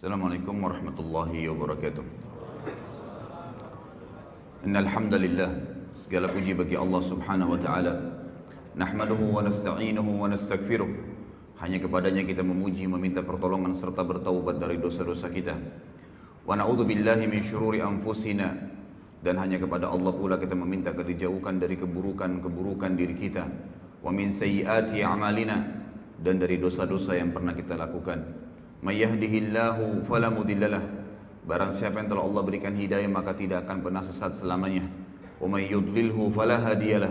Assalamualaikum warahmatullahi wabarakatuh. Innal hamdalillah, segala puji bagi Allah Subhanahu wa taala. Nahmaduhu wa nasta'inuhu wa nastaghfiruh. Hanya kepadanya kita memuji, meminta pertolongan serta bertaubat dari dosa-dosa kita. Wa na'udzu billahi min syururi anfusina, dan hanya kepada Allah pula kita meminta dijauhkan dari keburukan-keburukan diri kita. Wa min sayyiati a'malina, dan dari dosa-dosa yang pernah kita lakukan. May yahdihillahu fala mudhillalah, barang siapa yang telah Allah berikan hidayah maka tidak akan pernah sesat selamanya. Wa may yudlilhu fala hadiyalah,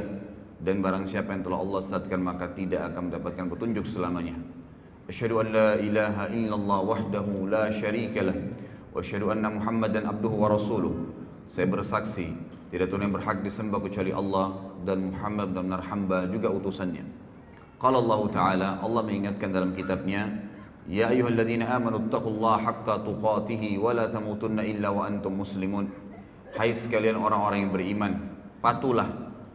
dan barang siapa yang telah Allah sesatkan maka tidak akan mendapatkan petunjuk selamanya. Asyhadu an la ilaha illallah wahdahu la syarikalah, wa asyhadu anna Muhammadan abduhu wa rasuluh. Saya bersaksi tidak Tuhan yang berhak disembah kecuali Allah, dan Muhammad benar-benar hamba juga utusannya. Qala Allah Ta'ala, Allah mengingatkan dalam kitabnya, Ya ayyuhalladzina amanu taqullaha haqqa tuqatih wa la tamutunna illa wa antum muslimun. Hai sekalian orang-orang yang beriman, patuhlah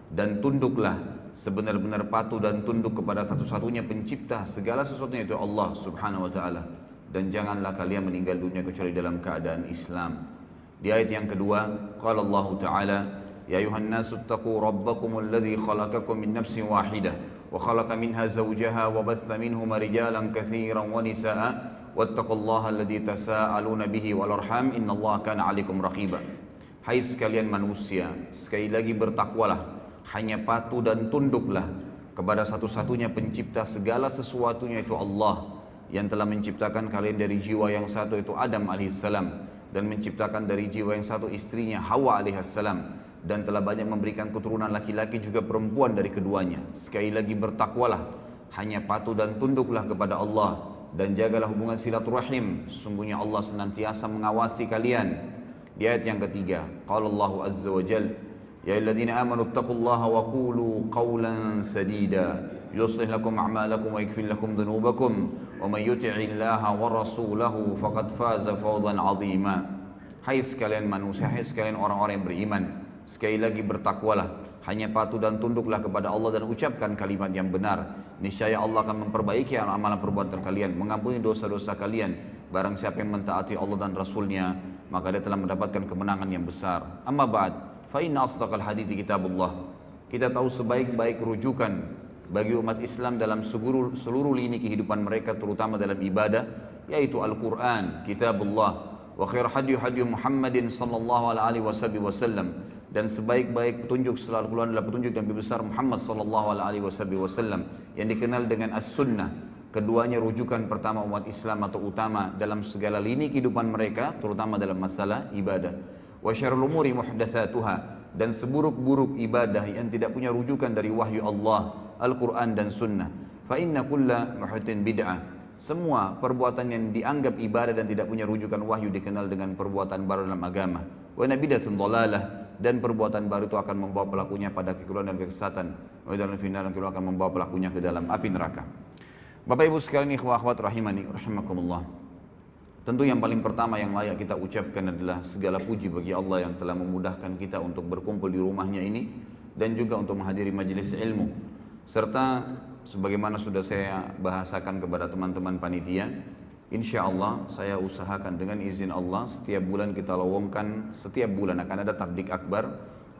dan tunduklah, sebenar-benar patuh dan tunduk kepada satu-satunya pencipta segala sesuatunya, yaitu Allah Subhanahu wa taala, dan janganlah kalian meninggal dunia kecuali dalam keadaan Islam. Di ayat yang kedua, qala Allah Ta'ala, Ya ayuhan nasu taqu rabbakumul ladzi khalaqakum min nafsin wahidah وخلق منها زوجها وبث منهما رجالا كثيرا ونساء واتقوا الله الذي تساءلون به والأرحام إن الله كان عليكم رقيبا. Hai sekalian manusia, sekali lagi bertakwalah, hanya patuh dan tunduklah kepada satu-satunya pencipta segala sesuatunya, yaitu Allah, yang telah menciptakan kalian dari jiwa yang satu, yaitu Adam alaihissalam, dan menciptakan dari jiwa yang satu istrinya Hawa alaihissalam, dan telah banyak memberikan keturunan laki-laki juga perempuan dari keduanya. Sekali lagi bertakwalah, hanya patuh dan tunduklah kepada Allah, dan jagalah hubungan silaturahim, sesungguhnya Allah senantiasa mengawasi kalian. Di ayat yang ketiga, qala Allah azza wa jalla, ya ayyuhalladzina amanu taqullaha wa qulu qawlan sadida yuslih lakum a'malakum wa yaghfir lakum dhunubakum wa may yuti'illaha wa rasulahu faqad faza fawzan 'azima. Hai sekalian manusia, hai sekalian orang-orang yang beriman, sekali lagi bertakwalah, hanya patuh dan tunduklah kepada Allah dan ucapkan kalimat yang benar. Niscaya Allah akan memperbaiki amalan perbuatan kalian, mengampuni dosa-dosa kalian. Barang siapa yang mentaati Allah dan Rasulnya, maka dia telah mendapatkan kemenangan yang besar. Amma ba'd, fa inna asdaqal hadithi kitabullah. Kita tahu sebaik-baik rujukan bagi umat Islam dalam seluruh lini kehidupan mereka, terutama dalam ibadah, yaitu Al-Quran, kitabullah. Wa khair hadyu Muhammadin sallallahu alaihi wasallam, dan sebaik-baik petunjuk setelah Al-Quran adalah petunjuk Nabi besar Muhammad sallallahu alaihi wasallam yang dikenal dengan As-Sunnah. Keduanya rujukan pertama umat Islam atau utama dalam segala lini kehidupan mereka, terutama dalam masalah ibadah. Wa syarrul umuri muhdatsatuha, dan seburuk-buruk ibadah yang tidak punya rujukan dari wahyu Allah, Al-Quran dan Sunnah. Fa inna kulla muhdatsin bid'ah. Semua perbuatan yang dianggap ibadah dan tidak punya rujukan wahyu dikenal dengan perbuatan baru dalam agama. Wa nabidatun dhalalah, dan perbuatan baru itu akan membawa pelakunya pada kekeliruan dan kesesatan. Wa dalam final dan akan membawa pelakunya ke dalam api neraka. Bapak Ibu sekalian, ikhwah akhwat rahimani rahimakumullah. Tentu yang paling pertama yang layak kita ucapkan adalah segala puji bagi Allah yang telah memudahkan kita untuk berkumpul di rumahnya ini, dan juga untuk menghadiri majelis ilmu, serta sebagaimana sudah saya bahasakan kepada teman-teman panitia, insya Allah saya usahakan dengan izin Allah setiap bulan kita lowongkan, setiap bulan akan ada tablik akbar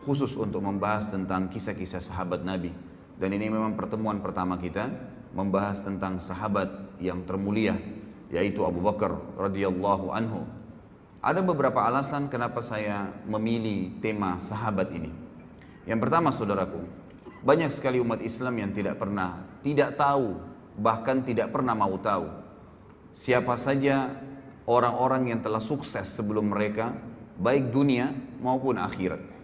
khusus untuk membahas tentang kisah-kisah sahabat Nabi. Dan ini memang pertemuan pertama kita membahas tentang sahabat yang termulia, yaitu Abu Bakar radhiyallahu anhu. Ada beberapa alasan kenapa saya memilih tema sahabat ini. Yang pertama, saudaraku, banyak sekali umat Islam yang tidak tahu, bahkan tidak pernah mau tahu siapa saja orang-orang yang telah sukses sebelum mereka, baik dunia maupun akhirat.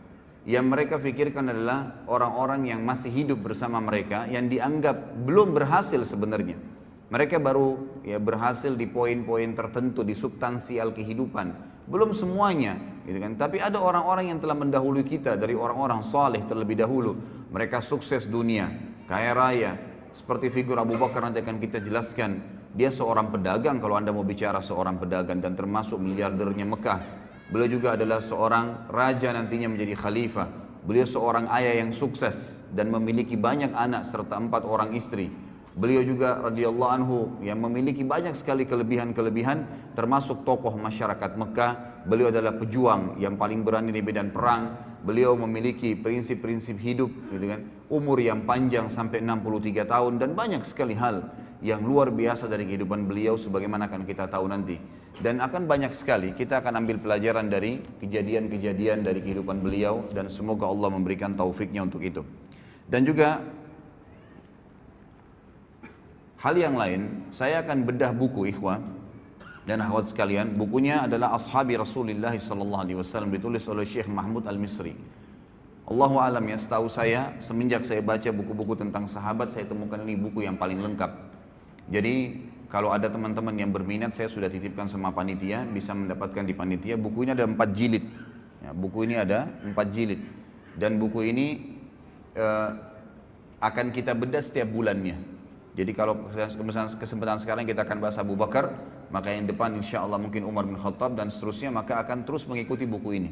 Yang mereka pikirkan adalah orang-orang yang masih hidup bersama mereka, yang dianggap belum berhasil sebenarnya. Mereka baru berhasil di poin-poin tertentu, di substansial kehidupan, belum semuanya, gitu kan. Tapi ada orang-orang yang telah mendahului kita dari orang-orang saleh terlebih dahulu. Mereka sukses dunia, kaya raya, seperti figur Abu Bakar nanti akan kita jelaskan. Dia seorang pedagang, kalau anda mau bicara seorang pedagang, dan termasuk miliardernya Mekah. Beliau juga adalah seorang raja nantinya menjadi khalifah. Beliau seorang ayah yang sukses dan memiliki banyak anak serta 4 orang istri. Beliau juga radhiyallahu anhu yang memiliki banyak sekali kelebihan-kelebihan, termasuk tokoh masyarakat Mekah. Beliau adalah pejuang yang paling berani di medan perang. Beliau memiliki prinsip-prinsip hidup, gitu kan. Umur yang panjang sampai 63 tahun dan banyak sekali hal yang luar biasa dari kehidupan beliau sebagaimana akan kita tahu nanti. Dan akan banyak sekali kita akan ambil pelajaran dari kejadian-kejadian dari kehidupan beliau dan semoga Allah memberikan taufiknya untuk itu. Dan juga hal yang lain, saya akan bedah buku ikhwah dan akhwat sekalian. Bukunya adalah Ashabi Rasulullah sallallahu alaihi wasallam, ditulis oleh Syekh Mahmud Al-Misri. Allahu alam ya, setahu saya semenjak saya baca buku-buku tentang sahabat, saya temukan ini buku yang paling lengkap. Jadi kalau ada teman-teman yang berminat, saya sudah titipkan sama panitia, bisa mendapatkan di panitia. Buku ini ada 4 jilid. Ya, buku ini ada 4 jilid. Dan buku ini akan kita bedah setiap bulannya. Jadi kalau kesempatan sekarang kita akan bahas Abu Bakar, maka yang depan insya Allah mungkin Umar bin Khattab dan seterusnya, maka akan terus mengikuti buku ini.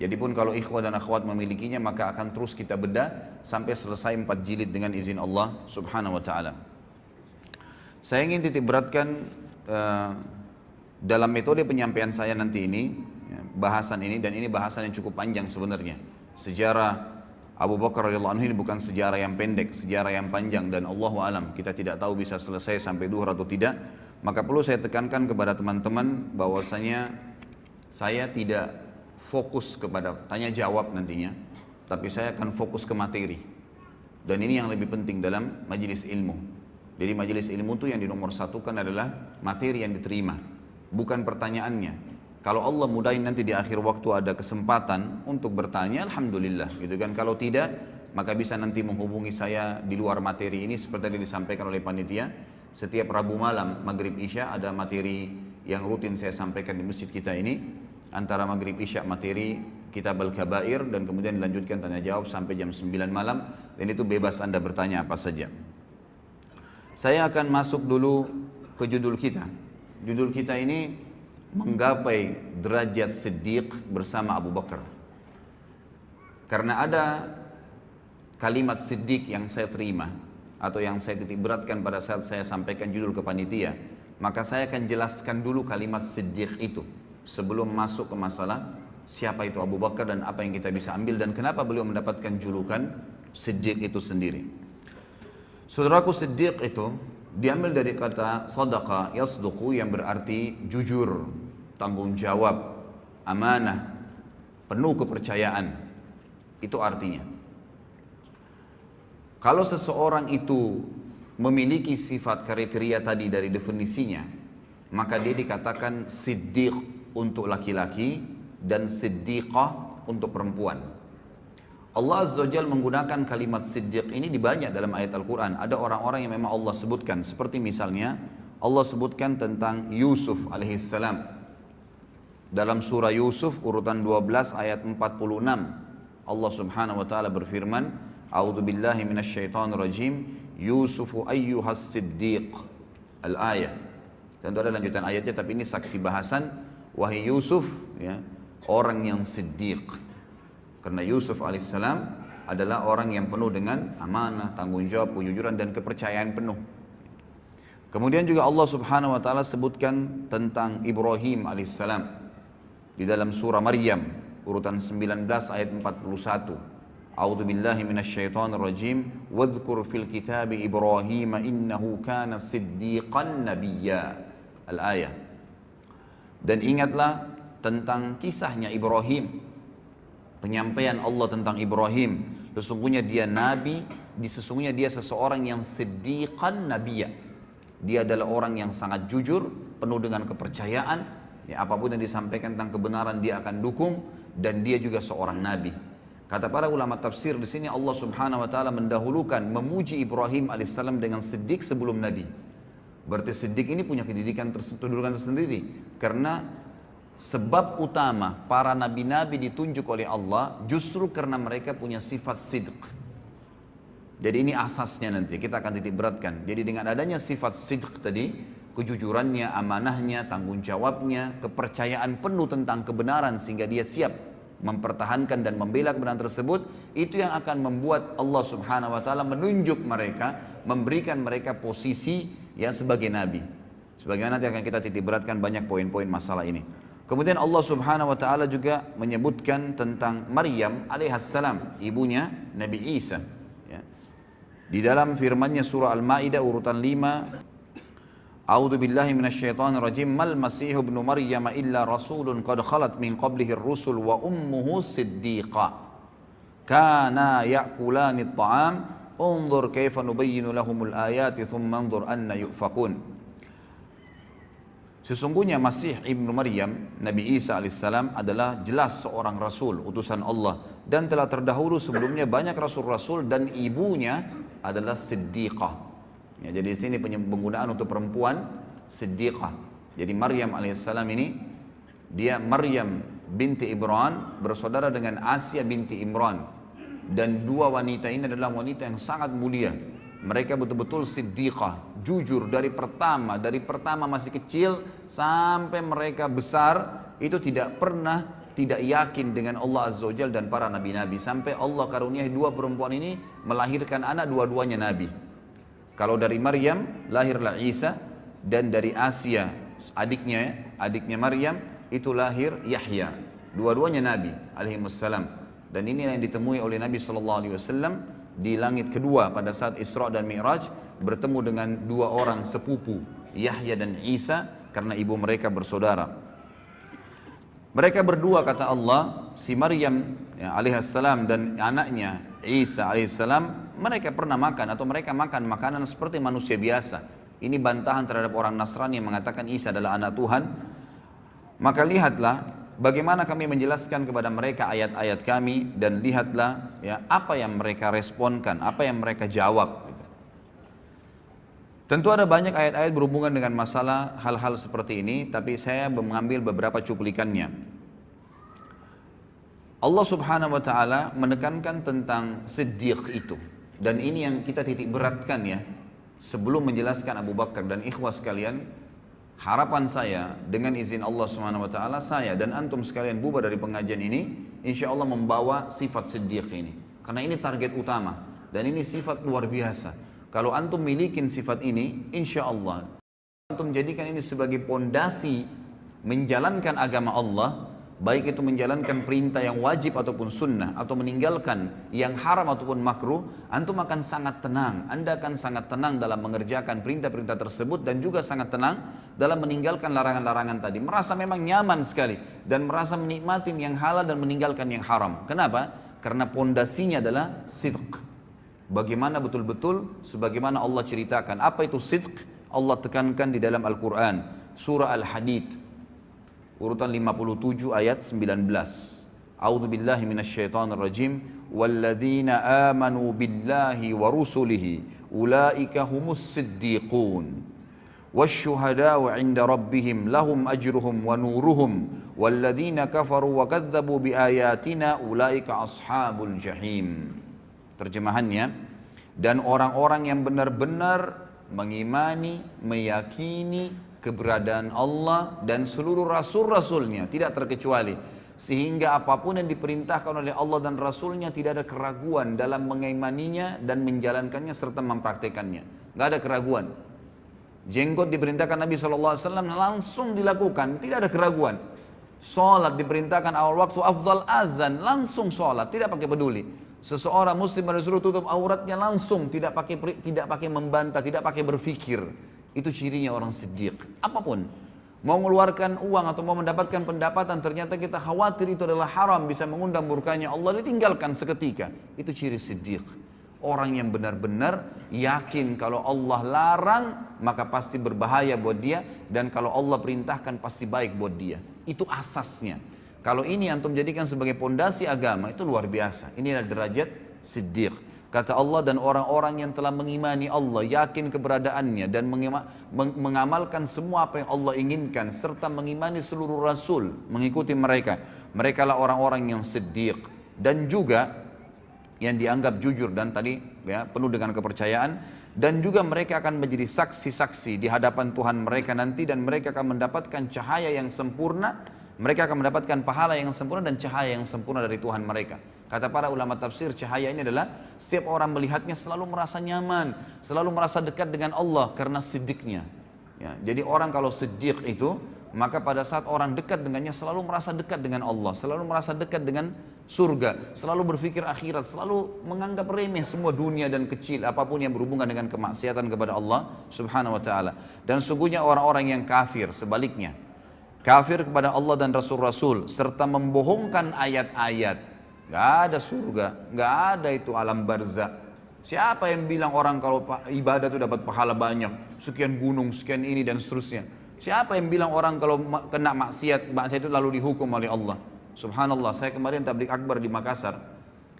Jadi pun kalau ikhwah dan akhwat memilikinya, maka akan terus kita bedah sampai selesai 4 jilid dengan izin Allah subhanahu wa ta'ala. Saya ingin titik beratkan dalam metode penyampaian saya nanti ini, ya, bahasan ini, dan ini bahasan yang cukup panjang sebenarnya. Sejarah Abu Bakar radhiyallahu anhu ini bukan sejarah yang pendek, sejarah yang panjang, dan Allahu alam kita tidak tahu bisa selesai sampai duhur atau tidak. Maka perlu saya tekankan kepada teman-teman bahwasanya saya tidak fokus kepada tanya jawab nantinya, tapi saya akan fokus ke materi. Dan ini yang lebih penting dalam majelis ilmu. Jadi majelis ilmu itu yang dinomorsatukan adalah materi yang diterima, bukan pertanyaannya. Kalau Allah mudahin nanti di akhir waktu ada kesempatan untuk bertanya, alhamdulillah, gitu kan. Kalau tidak, maka bisa nanti menghubungi saya di luar materi ini seperti yang disampaikan oleh panitia. Setiap Rabu malam maghrib isya ada materi yang rutin saya sampaikan di masjid kita ini. Antara maghrib isya materi Kitab Al-Kabair dan kemudian dilanjutkan tanya jawab sampai jam 9 malam. Dan itu bebas Anda bertanya apa saja. Saya akan masuk dulu ke judul kita. Judul kita ini menggapai derajat Siddiq bersama Abu Bakar. Karena ada kalimat Siddiq yang saya terima atau yang saya titik beratkan pada saat saya sampaikan judul ke panitia, maka saya akan jelaskan dulu kalimat Siddiq itu sebelum masuk ke masalah siapa itu Abu Bakar dan apa yang kita bisa ambil dan kenapa beliau mendapatkan julukan Siddiq itu sendiri. Saudaraku, Siddiq itu diambil dari kata sadaqa yasduqu yang berarti jujur, tanggung jawab, amanah, penuh kepercayaan. Itu artinya. Kalau seseorang itu memiliki sifat kriteria tadi dari definisinya, maka dia dikatakan siddiq untuk laki-laki dan siddiqah untuk perempuan. Allah Azza wa Jalla menggunakan kalimat siddiq ini di banyak dalam ayat Al-Quran. Ada orang-orang yang memang Allah sebutkan, seperti misalnya Allah sebutkan tentang Yusuf alaihissalam dalam surah Yusuf urutan 12 ayat 46. Allah subhanahu wa ta'ala berfirman, A'udzu billahi minasyaitonir rajim, Yusufu ayyuhas siddiq. Al-ayah. Tentu ada lanjutan ayatnya, tapi ini saksi bahasan. Wahai Yusuf, ya, orang yang siddiq. Karena Yusuf alaihissalam adalah orang yang penuh dengan amanah, tanggung jawab, kejujuran dan kepercayaan penuh. Kemudian juga Allah subhanahu wa ta'ala sebutkan tentang Ibrahim alaihissalam di dalam surah Maryam urutan 19 ayat 41. A'udzu billahi minasyaitonir rajim, wadhkur fil kitabi Ibrahim innahu kana siddiqan nabiyya. Al-ayah. Dan ingatlah tentang kisahnya Ibrahim. Penyampaian Allah tentang Ibrahim, sesungguhnya dia nabi, sesungguhnya dia seseorang yang siddiqan nabiyya. Dia adalah orang yang sangat jujur, penuh dengan kepercayaan, ya, apapun yang disampaikan tentang kebenaran dia akan dukung, dan dia juga seorang nabi. Kata para ulama tafsir di sini Allah Subhanahu wa taala mendahulukan memuji Ibrahim alaihissalam dengan siddiq sebelum nabi. Berarti siddiq ini punya kedudukan tersendiri karena sebab utama para nabi-nabi ditunjuk oleh Allah justru karena mereka punya sifat sidq. Jadi ini asasnya nanti kita akan titik beratkan. Jadi dengan adanya sifat sidq tadi, kejujurannya, amanahnya, tanggung jawabnya, kepercayaan penuh tentang kebenaran sehingga dia siap mempertahankan dan membela kebenaran tersebut, itu yang akan membuat Allah Subhanahu wa taala menunjuk mereka, memberikan mereka posisi ya sebagai nabi. Sebagaimana nanti akan kita titik beratkan banyak poin-poin masalah ini. Kemudian Allah Subhanahu wa taala juga menyebutkan tentang Maryam alaihissalam, ibunya Nabi Isa. Ya. Di dalam firman-Nya surah Al-Maidah urutan 5, A'udzu billahi minasyaitonir rajim, mal masihu ibnu maryam illa rasulun qad khalat min qablihi ar-rusul wa ummuhu siddiqah kana ya'kulani at-ta'am unzur kaifa nubayyinu lahumul ayati thumma anzur anna yufakun. Sesungguhnya Masih ibnu Maryam, Nabi Isa alaihissalam adalah jelas seorang rasul, utusan Allah, dan telah terdahulu sebelumnya banyak rasul-rasul, dan ibunya adalah siddiqah. Ya, jadi di sini penggunaan untuk perempuan siddiqah. Jadi Maryam alaihissalam ini, dia Maryam binti Imran bersaudara dengan Asia binti Imran, dan dua wanita ini adalah wanita yang sangat mulia. Mereka betul-betul siddiqah, jujur dari pertama masih kecil sampai mereka besar, itu tidak pernah tidak yakin dengan Allah Azza wa Jalla dan para nabi-nabi, sampai Allah karuniai dua perempuan ini melahirkan anak, dua-duanya nabi. Kalau dari Maryam lahirlah Isa, dan dari Asia adiknya Maryam itu lahir Yahya. Dua-duanya nabi alaihimussalam. Dan ini yang ditemui oleh Nabi SAW di langit kedua pada saat Isra dan Mi'raj, bertemu dengan dua orang sepupu, Yahya dan Isa, karena ibu mereka bersaudara. Mereka berdua, kata Allah, si Maryam ya, alaihissalam dan anaknya Isa alaihissalam, mereka pernah makan atau mereka makan makanan seperti manusia biasa. Ini bantahan terhadap orang Nasrani yang mengatakan Isa adalah anak Tuhan. Maka lihatlah bagaimana kami menjelaskan kepada mereka ayat-ayat kami, dan lihatlah ya apa yang mereka responkan, apa yang mereka jawab. Tentu ada banyak ayat-ayat berhubungan dengan masalah hal-hal seperti ini, tapi saya mengambil beberapa cuplikannya. Allah Subhanahu wa taala menekankan tentang siddiq itu, dan ini yang kita titik beratkan ya. Sebelum menjelaskan Abu Bakar dan ikhwah sekalian, harapan saya dengan izin Allah Subhanahu wa taala, saya dan antum sekalian bubar dari pengajian ini insyaallah membawa sifat siddiq ini, karena ini target utama dan ini sifat luar biasa. Kalau antum milikin sifat ini, insyaallah antum jadikan ini sebagai pondasi menjalankan agama Allah, baik itu menjalankan perintah yang wajib ataupun sunnah, atau meninggalkan yang haram ataupun makruh, antum akan sangat tenang. Anda akan sangat tenang dalam mengerjakan perintah-perintah tersebut, dan juga sangat tenang dalam meninggalkan larangan-larangan tadi. Merasa memang nyaman sekali dan merasa menikmati yang halal dan meninggalkan yang haram. Kenapa? Karena pondasinya adalah sidq. Bagaimana betul-betul sebagaimana Allah ceritakan. Apa itu sidq? Allah tekankan di dalam Al-Quran, surah Al-Hadid urutan 57 ayat 19. A'udzu billahi minasyaitonir rajim. Walladzina amanu billahi wa rusulihi ulaika humus siddiqun wasyuhada'u 'inda rabbihim lahum ajruhum wa nuruhum walladzina kafaru wa kadzdzabu biayatina ulaika ashabul jahim. Terjemahannya, dan orang-orang yang benar-benar mengimani, meyakini keberadaan Allah dan seluruh rasul-rasulnya tidak terkecuali, sehingga apapun yang diperintahkan oleh Allah dan Rasulnya tidak ada keraguan dalam mengimaninya dan menjalankannya serta mempraktekannya. Gak ada keraguan. Jenggot diperintahkan Nabi SAW langsung dilakukan, tidak ada keraguan. Sholat diperintahkan awal waktu, afdal azan, langsung sholat, tidak pakai peduli. Seseorang muslim harus disuruh tutup auratnya langsung, tidak pakai membantah, tidak pakai berfikir. Itu cirinya orang siddiq. Apapun, mau mengeluarkan uang atau mau mendapatkan pendapatan, ternyata kita khawatir itu adalah haram, bisa mengundang murkanya Allah, ditinggalkan seketika. Itu ciri siddiq. Orang yang benar-benar yakin kalau Allah larang maka pasti berbahaya buat dia, dan kalau Allah perintahkan pasti baik buat dia. Itu asasnya. Kalau ini antum jadikan sebagai pondasi agama, itu luar biasa. Ini adalah derajat siddiq. Kata Allah, dan orang-orang yang telah mengimani Allah, yakin keberadaannya, dan mengamalkan semua apa yang Allah inginkan, serta mengimani seluruh rasul, mengikuti mereka. Mereka lah orang-orang yang siddiq. Dan juga yang dianggap jujur, dan tadi ya, penuh dengan kepercayaan. Dan juga mereka akan menjadi saksi-saksi di hadapan Tuhan mereka nanti, dan mereka akan mendapatkan cahaya yang sempurna Mereka akan mendapatkan pahala yang sempurna dan cahaya yang sempurna dari Tuhan mereka. Kata para ulama tafsir, cahaya ini adalah setiap orang melihatnya selalu merasa nyaman, selalu merasa dekat dengan Allah karena siddiqnya. Ya, jadi orang kalau siddiq itu, maka pada saat orang dekat dengannya selalu merasa dekat dengan Allah, selalu merasa dekat dengan surga, selalu berpikir akhirat, selalu menganggap remeh semua dunia dan kecil apapun yang berhubungan dengan kemaksiatan kepada Allah Subhanahu wa taala. Dan sungguhnya orang-orang yang kafir sebaliknya, kafir kepada Allah dan Rasul-Rasul serta membohongkan ayat-ayat. Gak ada surga, gak ada itu alam barzakh. Siapa yang bilang orang kalau ibadah itu dapat pahala banyak, sekian gunung, sekian ini dan seterusnya? Siapa yang bilang orang kalau kena maksiat itu lalu dihukum oleh Allah? Subhanallah, saya kemarin tabligh akbar di Makassar.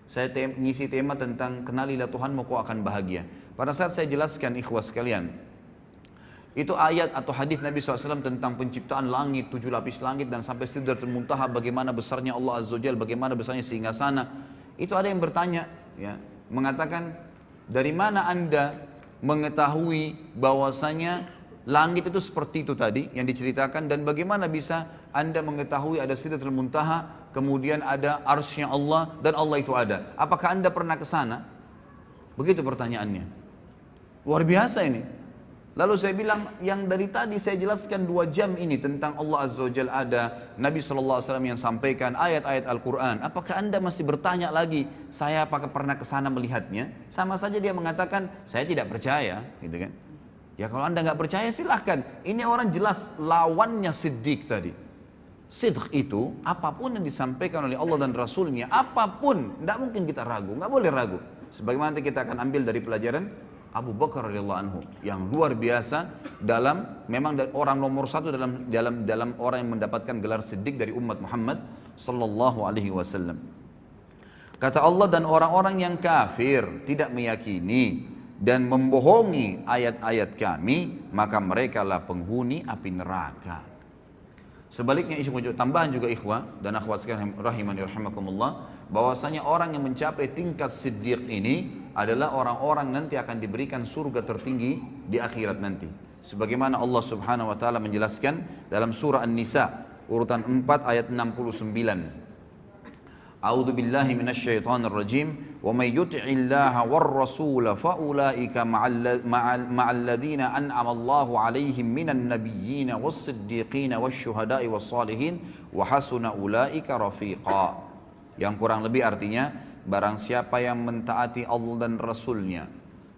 Saya ngisi tema tentang kenalilah Tuhanmu kau akan bahagia. Pada saat saya jelaskan ikhwas sekalian, itu ayat atau hadis Nabi SAW tentang penciptaan langit, 7 lapis langit dan sampai Sidratul Muntaha, bagaimana besarnya Allah Azza wa Jalla, bagaimana besarnya singgasana. Itu ada yang bertanya, ya, mengatakan, dari mana Anda mengetahui bahwasanya langit itu seperti itu tadi yang diceritakan, dan bagaimana bisa Anda mengetahui ada Sidratul Muntaha, kemudian ada arsy-Nya Allah dan Allah itu ada? Apakah Anda pernah ke sana? Begitu pertanyaannya. Luar biasa ini. Lalu saya bilang, yang dari tadi saya jelaskan 2 jam ini tentang Allah Azza wa Jalla ada, Nabi SAW yang sampaikan ayat-ayat Al-Quran. Apakah Anda masih bertanya lagi, saya apakah pernah ke sana melihatnya? Sama saja dia mengatakan, saya tidak percaya, gitu kan? Ya kalau Anda nggak percaya silahkan. Ini orang jelas lawannya siddiq tadi. Sidq itu apapun yang disampaikan oleh Allah dan Rasulnya, apapun, tidak mungkin kita ragu, nggak boleh ragu. Sebagaimana nanti kita akan ambil dari pelajaran Abu Bakar radhiyallahu anhu yang luar biasa dalam, memang orang nomor 1 dalam orang yang mendapatkan gelar siddiq dari umat Muhammad sallallahu alaihi wasallam. Kata Allah, dan orang-orang yang kafir tidak meyakini dan membohongi ayat-ayat kami, maka merekalah penghuni api neraka. Sebaliknya, tambahan juga ikhwah dan akhwat sekalian rahimani rahimakumullah, bahwasanya orang yang mencapai tingkat siddiq ini adalah orang-orang nanti akan diberikan surga tertinggi di akhirat nanti. Sebagaimana Allah Subhanahu wa taala menjelaskan dalam surah An-Nisa urutan 4 ayat 69. A'udzu billahi minasyaitonir rajim. Wa may yuti'illaha war rasul fa ulaika ma'al ladzina an'ama Allahu 'alaihim minan nabiyyin was-siddiqin wasyuhada'i was-salihin wa hasuna ulaika rafiqa. Yang kurang lebih artinya, barang siapa yang mentaati Allah dan Rasulnya,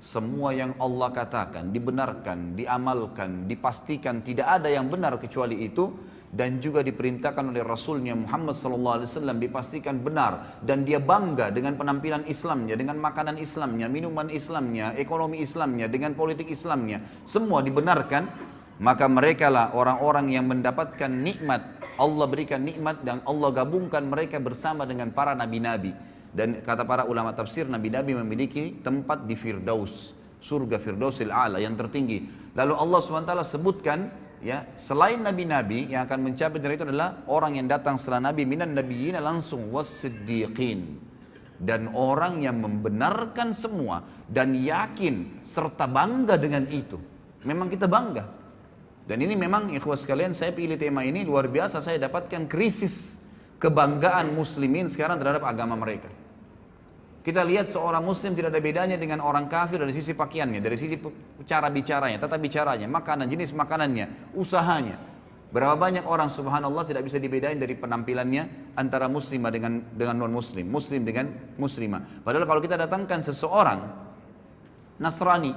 semua yang Allah katakan dibenarkan, diamalkan, dipastikan tidak ada yang benar kecuali itu, dan juga diperintahkan oleh Rasulnya Muhammad SAW dipastikan benar, dan dia bangga dengan penampilan Islamnya, dengan makanan Islamnya, minuman Islamnya, ekonomi Islamnya, dengan politik Islamnya, semua dibenarkan, maka merekalah orang-orang yang mendapatkan nikmat. Allah berikan nikmat dan Allah gabungkan mereka bersama dengan para nabi-nabi. Dan kata para ulama tafsir, nabi-nabi memiliki tempat di Firdaus, surga Firdausil A'la yang tertinggi. Lalu Allah SWT sebutkan, ya, selain nabi-nabi yang akan mencapai dari itu adalah orang yang datang setelah nabi, minan nabiyyin langsung was-siddiqin, dan orang yang membenarkan semua dan yakin serta bangga dengan itu. Memang kita bangga. Dan ini memang ikhwas sekalian, saya pilih tema ini luar biasa. Saya dapatkan krisis kebanggaan muslimin sekarang terhadap agama mereka. Kita lihat seorang muslim tidak ada bedanya dengan orang kafir dari sisi pakaiannya, dari sisi cara bicaranya, tata bicaranya, makanan, jenis makanannya, usahanya. Berapa banyak orang subhanallah tidak bisa dibedain dari penampilannya antara muslimah dengan non muslim, muslim dengan muslimah. Padahal kalau kita datangkan seseorang Nasrani,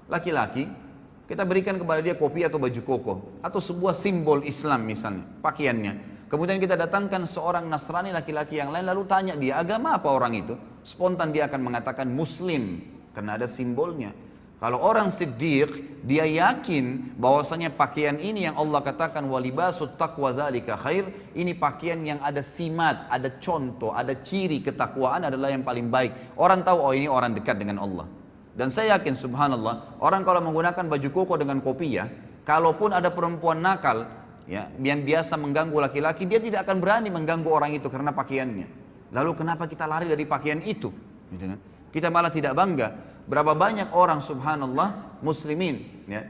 laki-laki, kita berikan kepada dia kopi atau baju koko atau sebuah simbol Islam misalnya, pakaiannya. Kemudian kita datangkan seorang Nasrani laki-laki yang lain, lalu tanya dia agama apa orang itu, spontan dia akan mengatakan Muslim karena ada simbolnya. Kalau orang siddiq, dia yakin bahwasanya pakaian ini yang Allah katakan walibasut taqwa dzalika khair, ini pakaian yang ada simat, ada contoh, ada ciri ketakwaan adalah yang paling baik. Orang tahu, oh ini orang dekat dengan Allah. Dan saya yakin subhanallah, orang kalau menggunakan baju koko dengan kopiah, kalaupun ada perempuan nakal, ya, yang biasa mengganggu laki-laki, dia tidak akan berani mengganggu orang itu karena pakaiannya. Lalu kenapa kita lari dari pakaian itu? Gitu kan? Kita malah tidak bangga. Berapa banyak orang subhanallah muslimin, ya,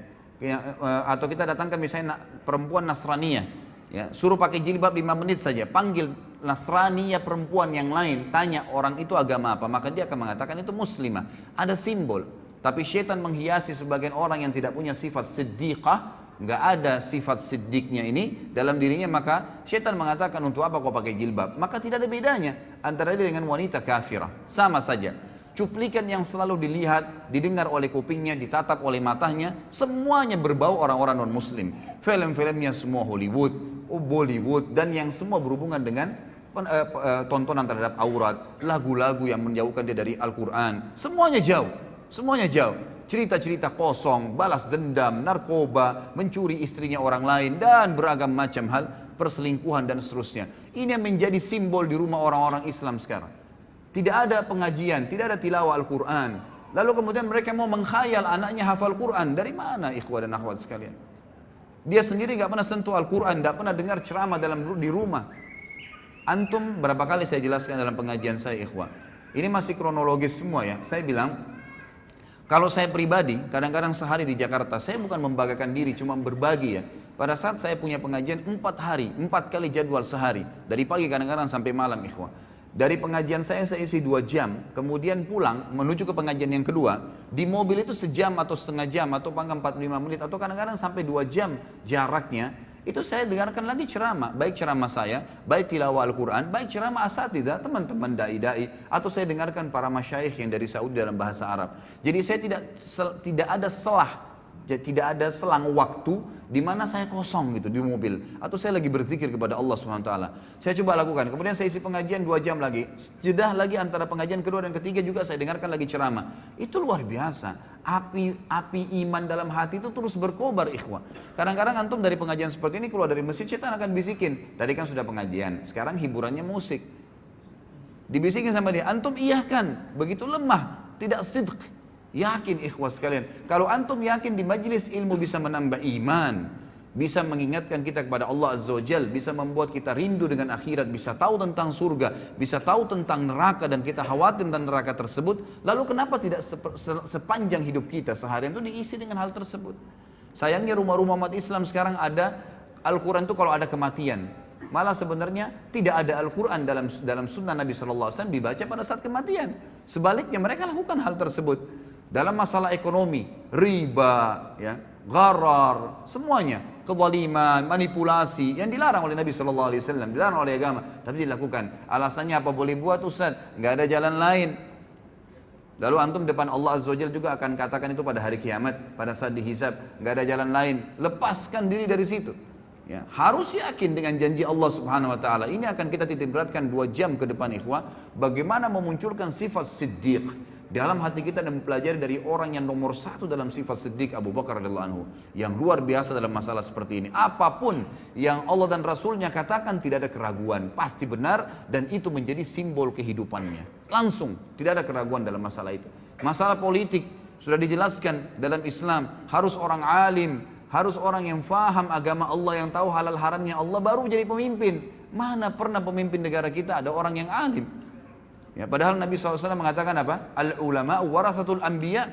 atau kita datangkan misalnya perempuan Nasraniyah, Ya, suruh pakai jilbab 5 menit saja, panggil Nasrani ya perempuan yang lain, tanya orang itu agama apa, maka dia akan mengatakan itu muslimah. Ada simbol. Tapi syaitan menghiasi sebagian orang yang tidak punya sifat siddiqah, nggak ada sifat siddiqnya ini dalam dirinya, maka syaitan mengatakan untuk apa kau pakai jilbab? Maka tidak ada bedanya antara dia dengan wanita kafirah, sama saja. Cuplikan yang selalu dilihat, didengar oleh kupingnya, ditatap oleh matanya, semuanya berbau orang-orang non-muslim. Film-filmnya semua Hollywood, Bollywood, dan yang semua berhubungan dengan tontonan terhadap aurat, lagu-lagu yang menjauhkan dia dari Al-Quran, semuanya jauh, semuanya jauh. Cerita-cerita kosong, balas dendam, narkoba, mencuri istrinya orang lain, dan beragam macam hal, perselingkuhan dan seterusnya. Ini yang menjadi simbol di rumah orang-orang Islam sekarang. Tidak ada pengajian, tidak ada tilawah Al-Quran. Lalu kemudian mereka mau mengkhayal anaknya hafal Quran. Dari mana ikhwah dan akhwat sekalian? Dia sendiri gak pernah sentuh Al-Quran, gak pernah dengar ceramah di rumah. Antum berapa kali saya jelaskan dalam pengajian saya ikhwah. Ini masih kronologis semua ya. Saya bilang, kalau saya pribadi, kadang-kadang sehari di Jakarta, saya bukan membanggakan diri, cuma berbagi ya. Pada saat saya punya pengajian 4 hari, 4 kali jadwal sehari. Dari pagi kadang-kadang sampai malam ikhwah. Dari pengajian saya isi 2 jam, kemudian pulang menuju ke pengajian yang kedua. Di mobil itu sejam atau setengah jam, atau panggang 45 menit, atau kadang-kadang sampai 2 jam jaraknya. Itu saya dengarkan lagi ceramah, baik ceramah saya, baik tilawah Al-Quran, baik ceramah asatidzah, teman-teman dai-dai, atau saya dengarkan para masyayikh yang dari Saudi dalam bahasa Arab. Jadi saya tidak ada selang waktu di mana saya kosong gitu di mobil, atau saya lagi berzikir kepada Allah SWT. Saya coba lakukan, kemudian saya isi pengajian 2 jam lagi, jeda lagi antara pengajian kedua dan ketiga juga saya dengarkan lagi ceramah. Itu luar biasa. Api iman dalam hati itu terus berkobar ikhwah. Kadang-kadang antum dari pengajian seperti ini keluar dari masjid, setan akan bisikin, tadi kan sudah pengajian, sekarang hiburannya musik. Dibisikin sama dia, antum iyahkan, begitu lemah, tidak sidq. Yakin ikhwas sekalian, kalau antum yakin di majlis ilmu bisa menambah iman, bisa mengingatkan kita kepada Allah Azza wa Jal, bisa membuat kita rindu dengan akhirat, bisa tahu tentang surga, bisa tahu tentang neraka dan kita khawatir tentang neraka tersebut, lalu kenapa tidak sepanjang hidup kita seharian itu diisi dengan hal tersebut? Sayangnya rumah-rumah umat Islam sekarang ada Al-Quran itu kalau ada kematian, malah sebenarnya tidak ada Al-Quran dalam sunnah Nabi SAW dibaca pada saat kematian. Sebaliknya mereka lakukan hal tersebut. Dalam masalah ekonomi, riba, ya, gharar, semuanya, kezaliman, manipulasi yang dilarang oleh Nabi SAW, dilarang oleh agama, tapi dilakukan. Alasannya apa boleh buat Ustaz? Nggak ada jalan lain. Lalu antum depan Allah Azza wa Jalla juga akan katakan itu pada hari kiamat, pada saat dihisab, nggak ada jalan lain. Lepaskan diri dari situ. Ya, harus yakin dengan janji Allah Subhanahu wa taala. Ini akan kita titik beratkan 2 jam ke depan ikhwah, bagaimana memunculkan sifat siddiq dalam hati kita dan mempelajari dari orang yang nomor 1 dalam sifat siddiq, Abu Bakar radhiyallahu anhu, yang luar biasa dalam masalah seperti ini. Apapun yang Allah dan Rasulnya katakan tidak ada keraguan, pasti benar, dan itu menjadi simbol kehidupannya. Langsung, tidak ada keraguan dalam masalah itu. Masalah politik sudah dijelaskan dalam Islam, harus orang alim, harus orang yang faham agama Allah, yang tahu halal haramnya Allah, baru jadi pemimpin. Mana pernah pemimpin negara kita ada orang yang alim? Ya, padahal Nabi SAW mengatakan apa? Al-ulama warathatul anbiya.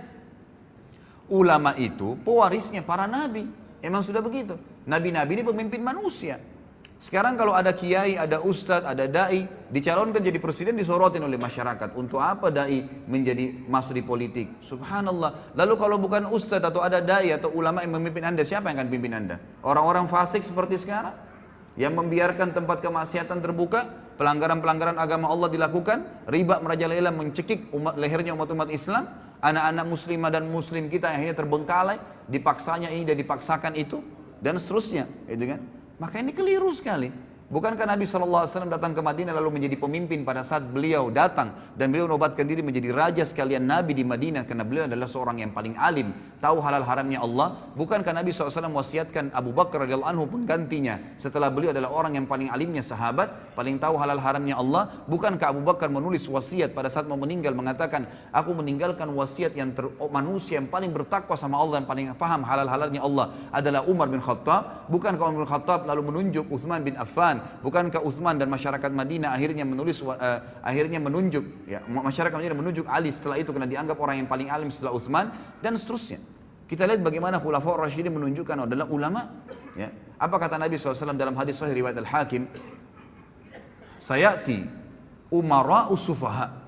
Ulama itu pewarisnya para nabi. Emang sudah begitu. Nabi-nabi ini pemimpin manusia. Sekarang kalau ada kiai, ada ustadz, ada dai, dicalonkan jadi presiden, disorotin oleh masyarakat. Untuk apa dai masuk di politik? Subhanallah. Lalu kalau bukan ustadz atau ada dai atau ulama yang memimpin anda, siapa yang akan pimpin anda? Orang-orang fasik seperti sekarang? Yang membiarkan tempat kemaksiatan terbuka, pelanggaran-pelanggaran agama Allah dilakukan, riba merajalela mencekik lehernya umat-umat Islam, anak-anak muslimah dan muslim kita yang akhirnya terbengkalai, dipaksanya ini dan dipaksakan itu, dan seterusnya, gitu kan? Maka ini keliru sekali. Bukankah Nabi SAW datang ke Madinah lalu menjadi pemimpin pada saat beliau datang dan beliau menobatkan diri menjadi raja sekalian Nabi di Madinah karena beliau adalah seorang yang paling alim, tahu halal haramnya Allah. Bukankah Nabi SAW wasiatkan Abu Bakar radhiyallahu anhu penggantinya setelah beliau adalah orang yang paling alimnya sahabat, paling tahu halal haramnya Allah? Bukankah Abu Bakar menulis wasiat pada saat mau meninggal mengatakan, aku meninggalkan wasiat yang manusia yang paling bertakwa sama Allah dan paling paham halal halalnya Allah adalah Umar bin Khattab? Bukankah Umar bin Khattab lalu menunjuk Uthman bin Affan? Bukankah Uthman dan masyarakat Madinah akhirnya menunjuk masyarakat Madinah menunjuk Ali setelah itu karena dianggap orang yang paling alim setelah Uthman dan seterusnya. Kita lihat bagaimana Khulafaur Rasyidin menunjukkan adalah ulama, ya. Apa kata Nabi SAW dalam hadis sahih riwayat Al-Hakim? Sayati umara'u sufaha.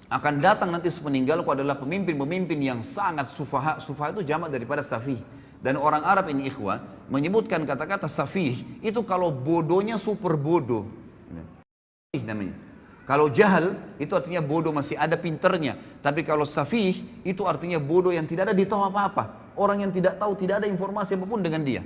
Akan datang nanti sepeninggalku adalah pemimpin-pemimpin yang sangat sufaha. Sufaha itu jamak daripada safih. Dan orang Arab ini ikhwan menyebutkan kata-kata safih itu kalau bodohnya super bodoh. Namanya. Kalau jahal itu artinya bodoh masih ada pinternya. Tapi kalau safih itu artinya bodoh yang tidak ada di tahu apa-apa. Orang yang tidak tahu, tidak ada informasi apapun dengan dia.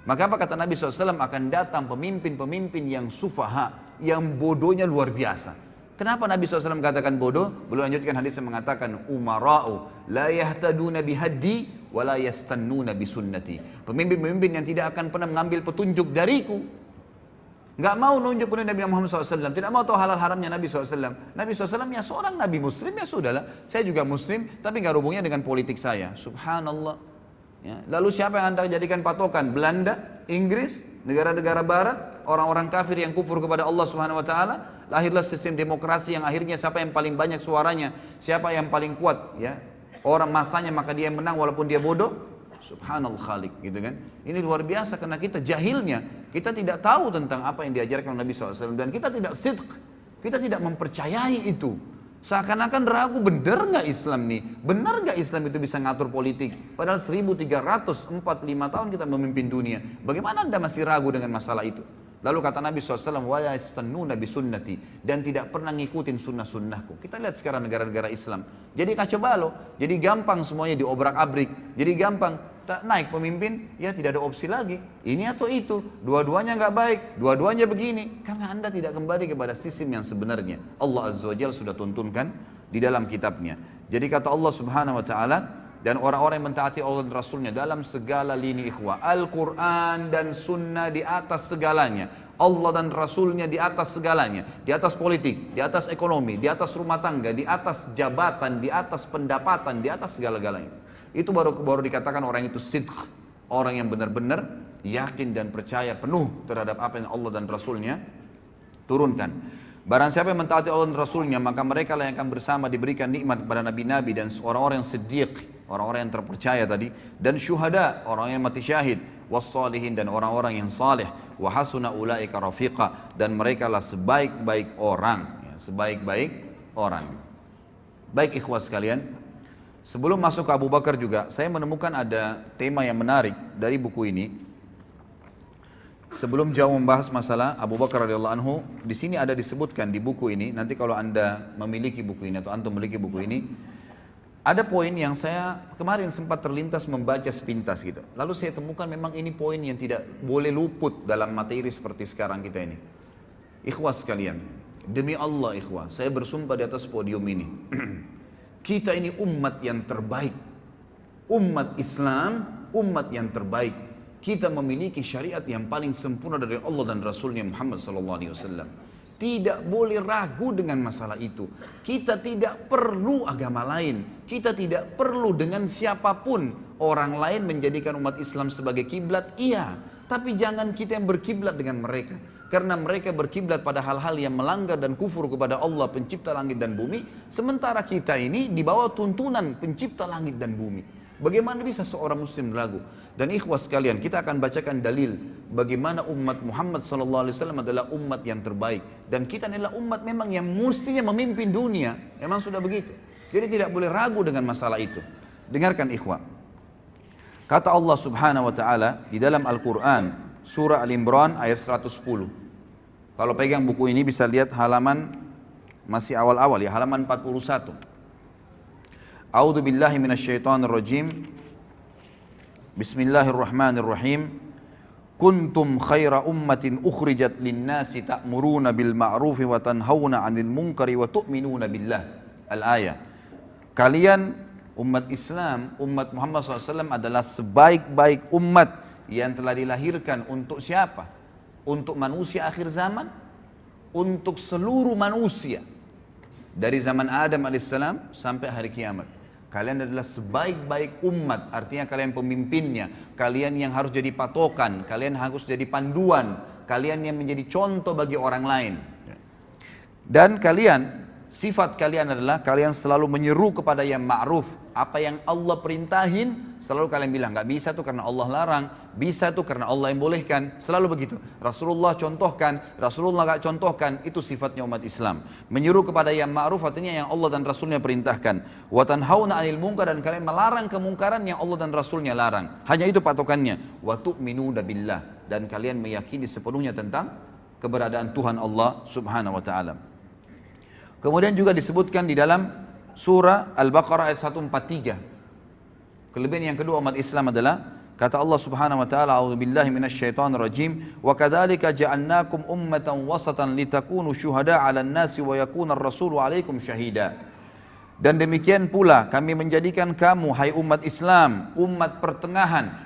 Maka apa kata Nabi SAW? Akan datang pemimpin-pemimpin yang sufaha, yang bodohnya luar biasa. Kenapa Nabi SAW katakan bodoh? Beliau lanjutkan hadis yang mengatakan umara'u la yahtaduna bihaddi wa la yastannuna bisunnati. Pemimpin-pemimpin yang tidak akan pernah mengambil petunjuk dariku. Enggak mau nunjuk oleh Nabi Muhammad SAW, tidak mau tahu halal haramnya Nabi SAW. Nabi SAW ya seorang Nabi Muslim, ya sudahlah. Saya juga Muslim, tapi nggak hubungnya dengan politik saya. Subhanallah. Ya. Lalu siapa yang anda jadikan patokan? Belanda, Inggris, negara-negara Barat, orang-orang kafir yang kufur kepada Allah Subhanahu Wa Taala. Lahirlah sistem demokrasi yang akhirnya siapa yang paling banyak suaranya, siapa yang paling kuat, ya orang masanya maka dia yang menang walaupun dia bodoh. Subhanallah khalik, gitu kan? Ini luar biasa karena kita jahilnya, kita tidak tahu tentang apa yang diajarkan Nabi SAW dan kita tidak sidq, kita tidak mempercayai itu. Seakan-akan ragu, benar nggak Islam nih? Benar nggak Islam itu bisa ngatur politik? Padahal 1345 tahun kita memimpin dunia. Bagaimana anda masih ragu dengan masalah itu? Lalu kata Nabi SAW, wa yastannuna bisunnati, dan tidak pernah ngikutin sunnah-sunnahku. Kita lihat sekarang negara-negara Islam. Jadi kacau balau, jadi gampang semuanya diobrak-abrik, jadi gampang. Tak naik pemimpin, ya tidak ada opsi lagi. Ini atau itu, dua-duanya nggak baik, dua-duanya begini. Karena anda tidak kembali kepada sistem yang sebenarnya. Allah Azza wa Jalla sudah tuntunkan di dalam kitabnya. Jadi kata Allah Subhanahu Wa Taala, dan orang-orang yang mentaati Allah dan Rasulnya dalam segala lini ikhwah. Al-Quran dan Sunnah di atas segalanya. Allah dan Rasulnya di atas segalanya. Di atas politik, di atas ekonomi, di atas rumah tangga, di atas jabatan, di atas pendapatan, di atas segala-galanya. Itu baru dikatakan orang itu sidq. Orang yang benar-benar yakin dan percaya penuh terhadap apa yang Allah dan Rasulnya turunkan. Barang siapa yang mentaati Allah dan Rasulnya, maka mereka lah yang akan bersama diberikan nikmat kepada nabi-nabi dan orang-orang yang siddiq, orang-orang yang terpercaya tadi, dan syuhada, orang yang mati syahid, wassalihin, dan orang-orang yang saleh, wa hasuna ulaika rafiqa, dan mereka lah sebaik-baik orang, ya, sebaik-baik orang. Baik ikhwas sekalian, sebelum masuk ke Abu Bakar juga, saya menemukan ada tema yang menarik dari buku ini. Sebelum jauh membahas masalah Abu Bakar radhiyallahu anhu, di sini ada disebutkan di buku ini. Nanti kalau anda memiliki buku ini atau antum memiliki buku ini, ada poin yang saya kemarin sempat terlintas membaca sepintas gitu. Lalu saya temukan memang ini poin yang tidak boleh luput dalam materi seperti sekarang kita ini. Ikhwah sekalian, demi Allah ikhwah, saya bersumpah di atas podium ini, kita ini umat yang terbaik, umat Islam, umat yang terbaik. Kita memiliki syariat yang paling sempurna dari Allah dan Rasulnya Muhammad SAW. Tidak boleh ragu dengan masalah itu. Kita tidak perlu agama lain. Kita tidak perlu dengan siapapun. Orang lain menjadikan umat Islam sebagai kiblat, iya. Tapi jangan kita yang berkiblat dengan mereka. Karena mereka berkiblat pada hal-hal yang melanggar dan kufur kepada Allah pencipta langit dan bumi. Sementara kita ini di bawah tuntunan pencipta langit dan bumi. Bagaimana bisa seorang muslim ragu? Dan ikhwas sekalian, kita akan bacakan dalil bagaimana umat Muhammad SAW adalah umat yang terbaik. Dan kita adalah umat memang yang mestinya memimpin dunia. Memang sudah begitu. Jadi tidak boleh ragu dengan masalah itu. Dengarkan ikhwah. Kata Allah Subhanahu Wa Taala di dalam Al-Quran, surah Al-Imran ayat 110. Kalau pegang buku ini bisa lihat halaman masih awal-awal ya, halaman 41. A'udzu billahi minasyaitonir rajim. Bismillahirrahmanirrahim. Kuntum khaira ummatin ukhrijat lin-nasi ta'muruna bil ma'rufi wa tanhauna 'anil munkari wa tu'minuna billah. Al-ayah. Kalian umat Islam, umat Muhammad SAW adalah sebaik-baik umat yang telah dilahirkan untuk siapa? Untuk manusia akhir zaman, untuk seluruh manusia. Dari zaman Adam alaihissalam sampai hari kiamat. Kalian adalah sebaik-baik umat, artinya kalian pemimpinnya, kalian yang harus jadi patokan, kalian harus jadi panduan, kalian yang menjadi contoh bagi orang lain. Dan kalian, sifat kalian adalah kalian selalu menyeru kepada yang ma'ruf Apa yang Allah perintahin, selalu kalian bilang, nggak bisa tuh karena Allah larang, bisa tuh karena Allah yang bolehkan, selalu begitu. Rasulullah contohkan, Rasulullah nggak contohkan, itu sifatnya umat Islam. Menyuruh kepada yang ma'ruf, artinya yang Allah dan Rasulnya perintahkan. Wa tanhauna 'anil munkar, dan kalian melarang kemungkaran yang Allah dan Rasulnya larang. Hanya itu patokannya. Wa tu'minuna billah, dan kalian meyakini sepenuhnya tentang keberadaan Tuhan Allah Subhanahu wa taala. Kemudian juga disebutkan di dalam surah Al-Baqarah ayat 143. Kelebihan yang kedua umat Islam adalah kata Allah Subhanahu wa taala, a'udzubillahi minasyaitonir rajim, wa kadzalika ja'alnakum ummatan wasatan litakunu syuhada'a 'alan nasi wa yakuna ar-rasulu 'alaikum syahida. Dan demikian pula kami menjadikan kamu hai umat Islam umat pertengahan.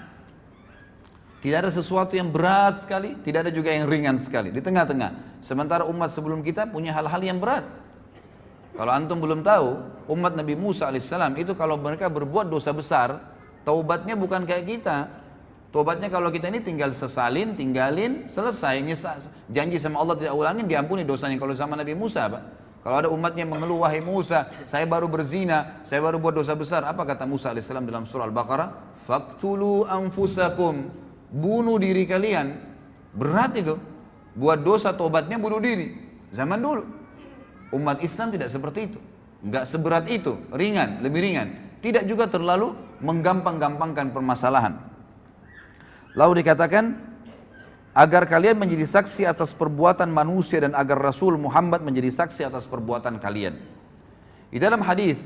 Tidak ada sesuatu yang berat sekali, tidak ada juga yang ringan sekali, di tengah-tengah. Sementara umat sebelum kita punya hal-hal yang berat. Kalau antum belum tahu, umat Nabi Musa alaihissalam itu kalau mereka berbuat dosa besar, taubatnya bukan kayak kita. Taubatnya kalau kita ini tinggal sesalin, tinggalin, selesai. Janji sama Allah tidak ulangin, diampuni dosanya. Kalau sama Nabi Musa, Pak. Kalau ada umatnya mengeluh, wahai Musa, saya baru berzina, saya baru buat dosa besar. Apa kata Musa alaihissalam dalam surah Al-Baqarah? Faktulu anfusakum, bunuh diri kalian. Berat itu. Buat dosa, taubatnya bunuh diri. Zaman dulu. Umat Islam tidak seperti itu, nggak seberat itu, ringan, lebih ringan. Tidak juga terlalu menggampang-gampangkan permasalahan. Lalu dikatakan, agar kalian menjadi saksi atas perbuatan manusia dan agar Rasul Muhammad menjadi saksi atas perbuatan kalian. Di dalam hadis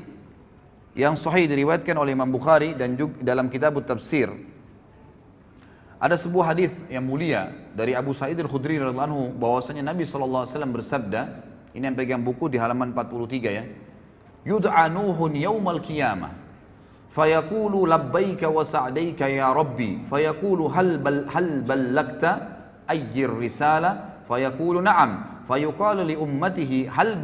yang sahih diriwayatkan oleh Imam Bukhari dan juga dalam kitab Tafsir, ada sebuah hadis yang mulia dari Abu Sa'id Al-Khudri radhiyallahu anhu bahwasanya Nabi SAW bersabda. Ini yang pegang buku di halaman 43 ya. Yud'a Nuhun yaumal qiyamah fayaqulu labbaika wa sa'daika ya rabbi fayaqulu hal ballagta ayyir risala fayaqulu na'am fayuqalu li ummatihi hal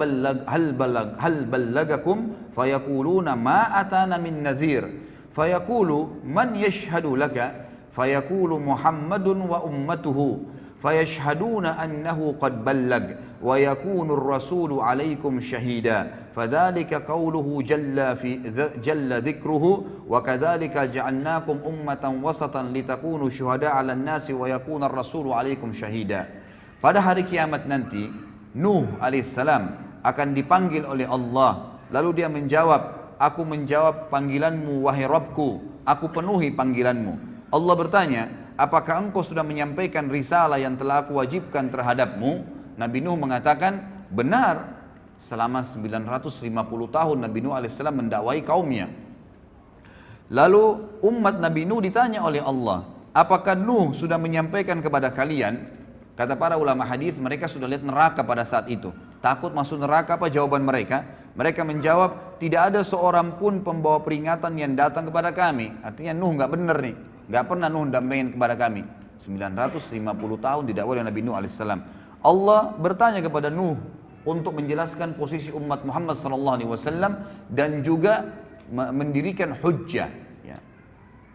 ballagakum fayaquluna ma atana min nadhir fayaqulu man yashhadu laka fayaqulu Muhammadun wa ummatuhu fayashhaduna annahu qad ballag wa yakunu ar-rasulu 'alaikum syahida fadzalika qawluhu jalla dzikruhu wa kadzalika ja'alnakum ummatan wasatan litakunu syuhada'a 'alan nasi wa yakuna ar-rasulu 'alaikum syahida. Pada hari kiamat nanti Nuh alaihissalam akan dipanggil oleh Allah, lalu dia menjawab, aku menjawab panggilanmu wahai Rabbku, aku penuhi panggilanmu. Allah bertanya, apakah engkau sudah menyampaikan risalah yang telah aku wajibkan terhadapmu? Nabi Nuh mengatakan, benar. Selama 950 tahun Nabi Nuh AS mendakwai kaumnya. Lalu umat Nabi Nuh ditanya oleh Allah, apakah Nuh sudah menyampaikan kepada kalian? Kata para ulama hadis, mereka sudah lihat neraka pada saat itu. Takut masuk neraka, apa jawaban mereka? Mereka menjawab, tidak ada seorang pun pembawa peringatan yang datang kepada kami. Artinya Nuh nggak benar nih. Gak pernah Nuh dampingin kepada kami. 950 tahun didakwai oleh Nabi Nuh alaihissalam. Allah bertanya kepada Nuh untuk menjelaskan posisi umat Muhammad SAW dan juga mendirikan hujjah ya,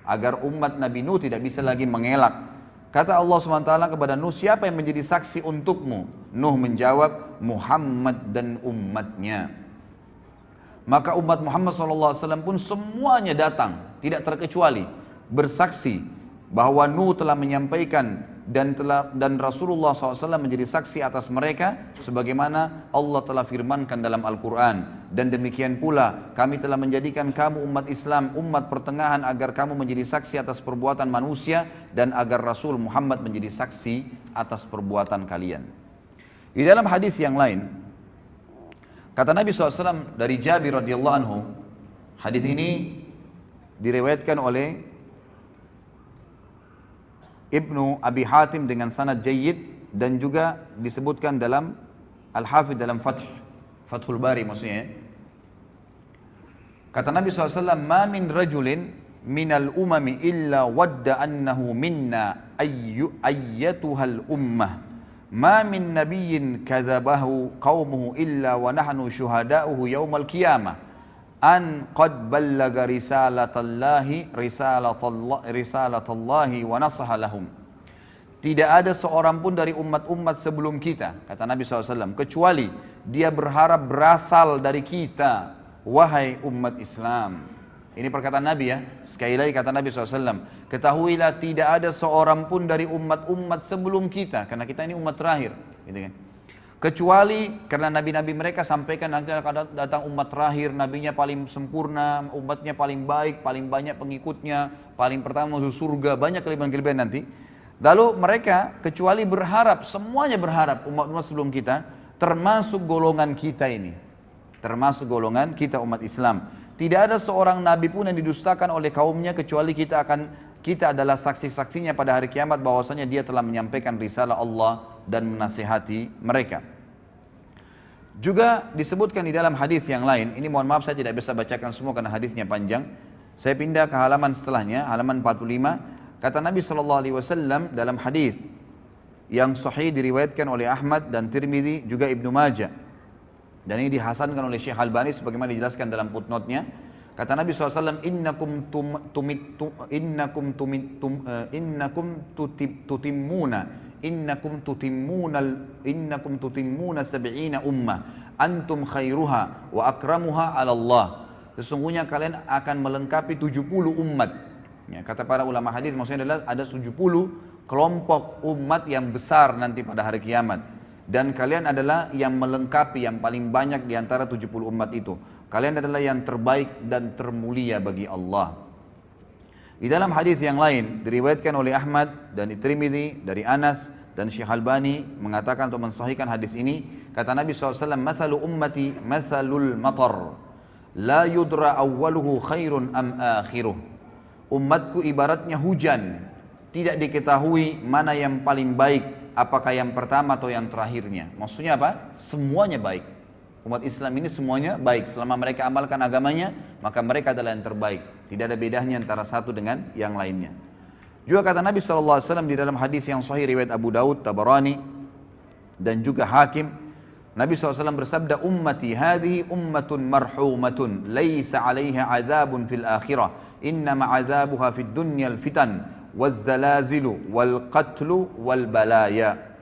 agar umat Nabi Nuh tidak bisa lagi mengelak. Kata Allah SWT kepada Nuh, siapa yang menjadi saksi untukmu? Nuh menjawab, Muhammad dan umatnya. Maka umat Muhammad SAW pun semuanya datang, tidak terkecuali, bersaksi bahwa Nuh telah menyampaikan dan Rasulullah SAW menjadi saksi atas mereka sebagaimana Allah telah firmankan dalam Al-Quran. Dan demikian pula kami telah menjadikan kamu umat Islam, umat pertengahan agar kamu menjadi saksi atas perbuatan manusia dan agar Rasul Muhammad menjadi saksi atas perbuatan kalian. Di dalam hadis yang lain kata Nabi SAW dari Jabir radhiyallahu anhu, hadis ini diriwayatkan oleh Ibnu Abi Hatim dengan sanad jayyid dan juga disebutkan dalam Al-Hafidh dalam Fathul Bari maksudnya. Kata Nabi SAW, ma min rajulin minal umami illa wadda annahu minna ayyatuhal ummah ma min nabiyyin kadzabahu qaumuhu illa wa nahnu syuhada'uhu yaumal qiyamah an qad ballaga risalatallahi wa nasaha lahum. Tidak ada seorang pun dari umat-umat sebelum kita, kata Nabi SAW, kecuali dia berharap berasal dari kita, wahai umat Islam. Ini perkataan Nabi ya. Sekali lagi kata Nabi SAW. Ketahuilah tidak ada seorang pun dari umat-umat sebelum kita. Karena kita ini umat terakhir. Gitu kan. Kecuali karena nabi-nabi mereka sampaikan nanti akan datang umat terakhir. Nabinya paling sempurna. Umatnya paling baik. Paling banyak pengikutnya. Paling pertama masuk surga. Banyak kelebihan-kelebihan nanti. Lalu mereka kecuali berharap. Semuanya berharap umat-umat sebelum kita. Termasuk golongan kita ini. Termasuk golongan kita umat Islam. Tidak ada seorang nabi pun yang didustakan oleh kaumnya kecuali kita adalah saksi-saksinya pada hari kiamat bahwasanya dia telah menyampaikan risalah Allah dan menasihati mereka. Juga disebutkan di dalam hadis yang lain, ini mohon maaf saya tidak bisa bacakan semua karena hadisnya panjang. Saya pindah ke halaman setelahnya, halaman 45. Kata Nabi SAW dalam hadis yang sahih diriwayatkan oleh Ahmad dan Tirmidzi juga Ibnu Majah. Dan ini dihasankan oleh Syekh Albani sebagaimana dijelaskan dalam footnote-nya. Kata Nabi SAW, innakum tutimmuna sab'ina ummah antum khairuha wa akramuha 'ala Allah. Sesungguhnya kalian akan melengkapi 70 umat. Ya, kata para ulama hadis maksudnya adalah ada 70 kelompok umat yang besar nanti pada hari kiamat. Dan kalian adalah yang melengkapi yang paling banyak di antara 70 umat itu. Kalian adalah yang terbaik dan termulia bagi Allah. Di dalam hadis yang lain diriwayatkan oleh Ahmad dan Tirmidzi dari Anas dan Syekh Albani mengatakan atau mensahihkan hadis ini, kata Nabi SAW, "Mathalu ummati mathalul matar, la yudra awwaluhu khairun am akhiruh." Umatku ibaratnya hujan, tidak diketahui mana yang paling baik, apakah yang pertama atau yang terakhirnya. Maksudnya apa? Semuanya baik. Umat Islam ini semuanya baik. Selama mereka amalkan agamanya, maka mereka adalah yang terbaik. Tidak ada bedanya antara satu dengan yang lainnya. Juga kata Nabi SAW di dalam hadis yang sahih riwayat Abu Daud, Tabarani, dan juga Hakim, Nabi SAW bersabda, ummati hadhihi ummatun marhumatun, laysa alaiha azabun fil akhirah, innama azabuha fid dunyal fitan, wazzalazilu wal qatlu wal balaya.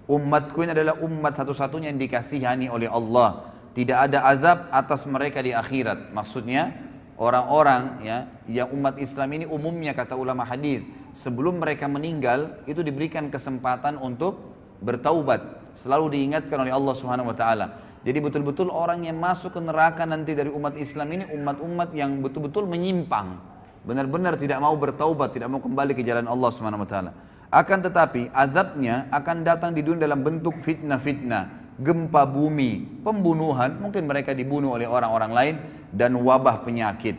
Umatku ini adalah umat satu-satunya yang dikasihani oleh Allah. Tidak ada azab atas mereka di akhirat. Maksudnya orang-orang ya yang umat Islam ini umumnya kata ulama hadis sebelum mereka meninggal itu diberikan kesempatan untuk bertaubat. Selalu diingatkan oleh Allah Subhanahu wa taala. Jadi betul-betul orang yang masuk ke neraka nanti dari umat Islam ini umat-umat yang betul-betul menyimpang. Benar-benar tidak mau bertaubat, tidak mau kembali ke jalan Allah Subhanahu wa taala. Akan tetapi azabnya akan datang di dunia dalam bentuk fitnah-fitnah, gempa bumi, pembunuhan, mungkin mereka dibunuh oleh orang-orang lain dan wabah penyakit.